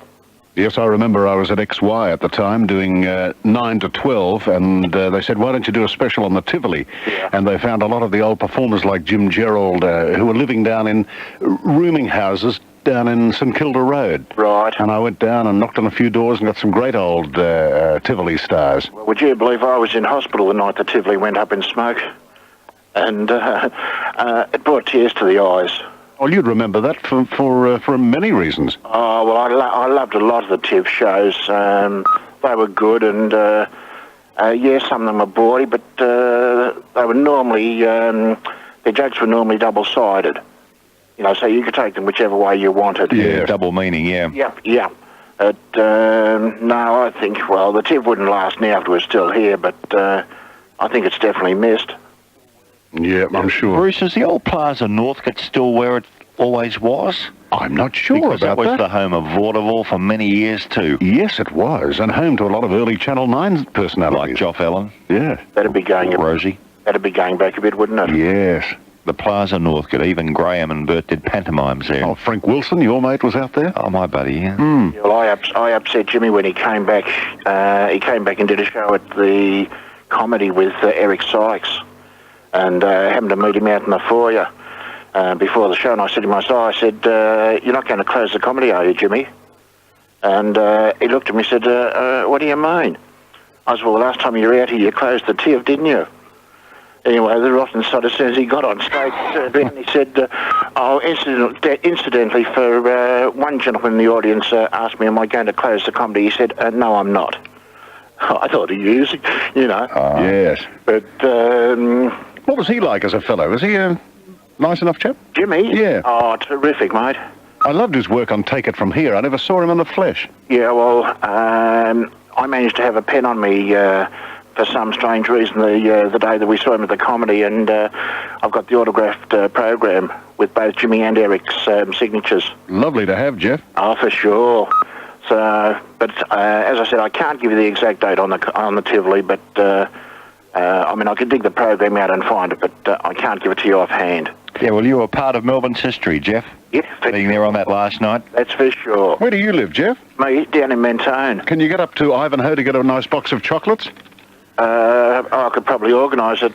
Yes, I remember I was at XY at the time doing 9 to 12, and they said, why don't you do a special on the Tivoli?
Yeah.
And they found a lot of the old performers like Jim Gerald who were living down in rooming houses down in St Kilda Road.
Right.
And I went down and knocked on a few doors and got some great old Tivoli stars.
Well, would you believe I was in hospital the night the Tivoli went up in smoke? And it brought tears to the eyes.
Well, you'd remember that for many reasons.
Oh, well, I loved a lot of the TIV shows. They were good, and yeah, some of them were bawdy, but they were normally, their jokes were normally double-sided. You know, so you could take them whichever way you wanted.
Yeah, double meaning, yeah.
Yeah. No, I think, well, the TIV wouldn't last now if it was still here, but I think it's definitely missed.
Yeah, I'm sure.
Bruce, is the old Plaza Northcote still where it always was?
I'm not sure
because
about
that.
that.
Was the home of vaudeville for many years too.
Yes, it was, and home to a lot of early Channel 9 personalities.
Like Joff Allen.
Yeah.
That'd be going
Rosie.
That'd be going back a bit, wouldn't it?
Yes.
The Plaza Northcote, even Graham and Bert did pantomimes there.
Oh, Frank Wilson, your mate, was out there?
Oh, my buddy, yeah.
Yeah, well, I upset Jimmy when he came back. He came back and did a show at the Comedy with Eric Sykes, and happened to meet him out in the foyer before the show, and I said to myself, I said, you're not going to close the Comedy, are you, Jimmy? And he looked at me and said, what do you mean? I said, well, the last time you were out here, you closed the TIV, didn't you? Anyway, the rotten sod, as soon as he got on stage, he said, incidentally, for one gentleman in the audience asked me, am I going to close the Comedy? He said, no, I'm not. I thought he used, you know.
Yes.
But,
what was he like as a fellow? Was he a nice enough chap?
Jimmy?
Yeah.
Oh, terrific, mate.
I loved his work on Take It From Here. I never saw him in the flesh.
Yeah, well, I managed to have a pen on me for some strange reason the day that we saw him at the Comedy, and I've got the autographed program with both Jimmy and Eric's signatures.
Lovely to have, Jeff.
Oh, for sure. So, but as I said, I can't give you the exact date on the Tivoli, but I mean, I could dig the program out and find it, but I can't give it to you offhand.
Yeah, well, you were part of Melbourne's history, Jeff.
Yeah.
Being there on that last night.
That's for sure.
Where do you live, Jeff?
Me, down in Mentone.
Can you get up to Ivanhoe to get a nice box of chocolates?
I could probably organise it,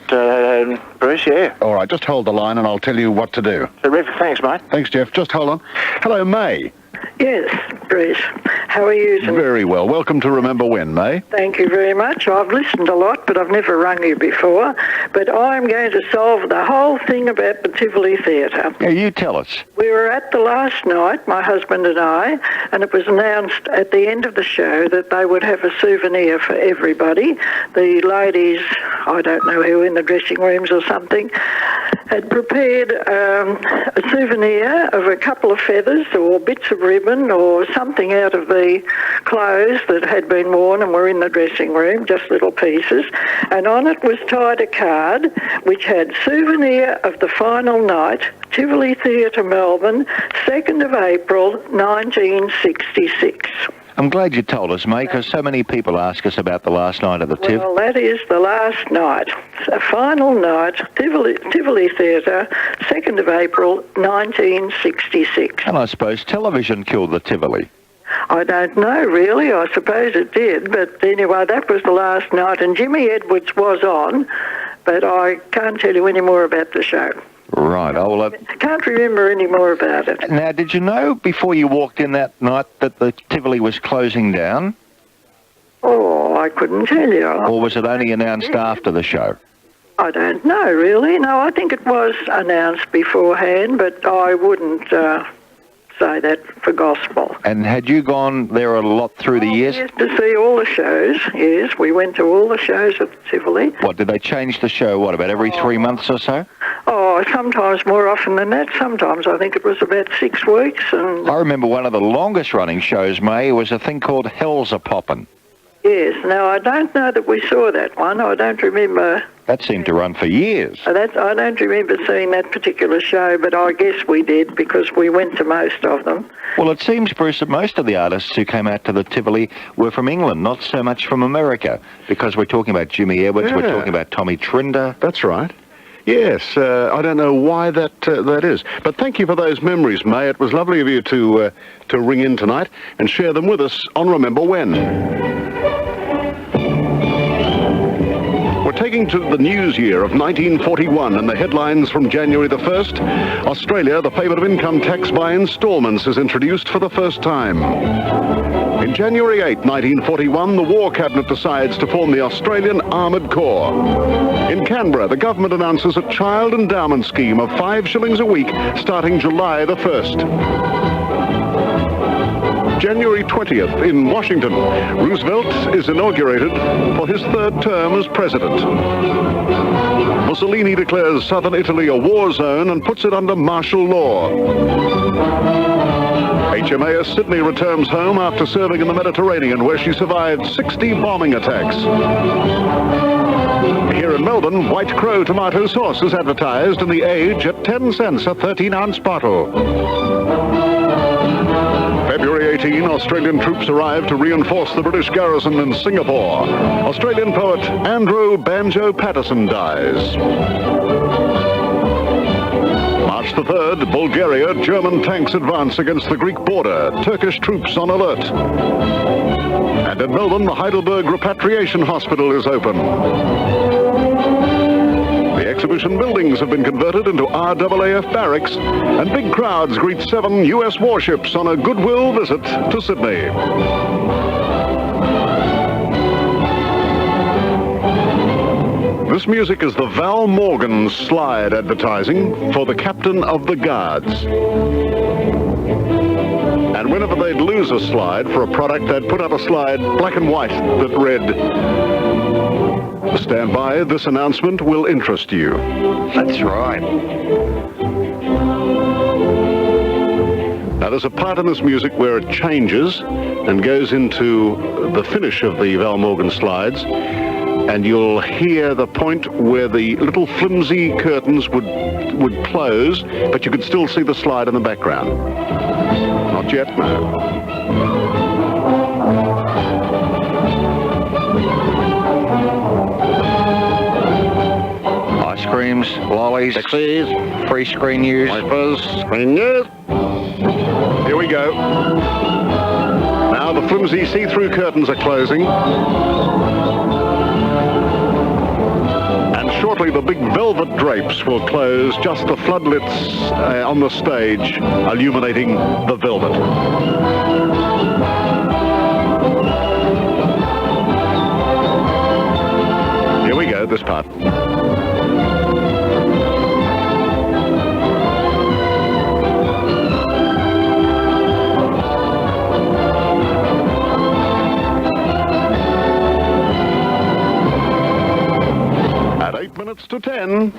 Bruce, yeah.
All right, just hold the line and I'll tell you what to do.
Terrific, thanks, mate.
Thanks, Jeff. Just hold on. Hello, May.
Yes, Bruce. How are you?
Very well. Welcome to Remember When, May.
Thank you very much. I've listened a lot, but I've never rung you before. But I'm going to solve the whole thing about the Tivoli Theatre.
Yeah, you tell us.
We were at the last night, my husband and I, and it was announced at the end of the show that they would have a souvenir for everybody. The ladies, I don't know who, in the dressing rooms or something, had prepared a souvenir of a couple of feathers or bits of ribbon or something out of the clothes that had been worn and were in the dressing room, just little pieces. And on it was tied a card which had souvenir of the final night, Tivoli Theatre, Melbourne, 2nd of April, 1966.
I'm glad you told us, mate, because so many people ask us about the last night of the TIV.
Well, that is the last night, a final night, Tivoli Theatre, 2nd of April, 1966.
And I suppose television killed the Tivoli.
I don't know, really. I suppose it did. But anyway, that was the last night. And Jimmy Edwards was on, but I can't tell you any more about the show.
Right. Oh, well,
I can't remember any more about it.
Now, did you know before you walked in that night that the Tivoli was closing down?
Oh, I couldn't tell you.
Or was it only announced after the show?
I don't know, really. No, I think it was announced beforehand, but I wouldn't say that for gospel.
And had you gone there a lot through the years?
Yes, to see all the shows, yes. We went to all the shows at the Tivoli.
What, did they change the show, what, about every 3 months or so?
Oh, sometimes more often than that. Sometimes I think it was about 6 weeks. And
I remember one of the longest running shows, May, was a thing called Hell's a Poppin'.
yes, now I don't know that we saw that one. I don't remember.
That seemed to run for years.
I don't remember seeing that particular show, but I guess we did because we went to most of them.
Well, it seems, Bruce, that most of the artists who came out to the Tivoli were from England, not so much from America, because we're talking about Jimmy Edwards, we're talking about Tommy Trinder.
That's right. Yes, I don't know why that is. But thank you for those memories, May. It was lovely of you to ring in tonight and share them with us on Remember When. We're taking to the news year of 1941, and the headlines from January the 1st. Australia, the payment of income tax by instalments, is introduced for the first time. In January 8, 1941, the War Cabinet decides to form the Australian Armoured Corps. In Canberra, the government announces a child endowment scheme of 5 shillings a week starting July the 1st. January 20th, in Washington, Roosevelt is inaugurated for his 3rd term as president. Mussolini declares southern Italy a war zone and puts it under martial law. HMAS Sydney returns home after serving in the Mediterranean, where she survived 60 bombing attacks. Here in Melbourne, White Crow tomato sauce is advertised in The Age at 10 cents a 13-ounce bottle. February 18, Australian troops arrive to reinforce the British garrison in Singapore. Australian poet Andrew Banjo Patterson dies. March the 3rd, Bulgaria, German tanks advance against the Greek border. Turkish troops on alert. And in Melbourne, the Heidelberg Repatriation Hospital is open. The exhibition buildings have been converted into RAAF barracks, and big crowds greet 7 U.S. warships on a goodwill visit to Sydney. This music is the Val Morgan slide advertising for the Captain of the Guards. And whenever they'd lose a slide for a product, they'd put up a slide, black and white, that read, "Stand by, this announcement will interest you."
That's right.
Now, there's a part in this music where it changes and goes into the finish of the Val Morgan slides, and you'll hear the point where the little flimsy curtains would close, but you could still see the slide in the background. Not yet, no.
Ice creams, lollies, taxis, free screen use.
Wipers, screen use. Here we go. Now the flimsy see-through curtains are closing. And shortly the big velvet drapes will close, just the floodlights on the stage illuminating the velvet. Here we go, this part. At 8 minutes to 10.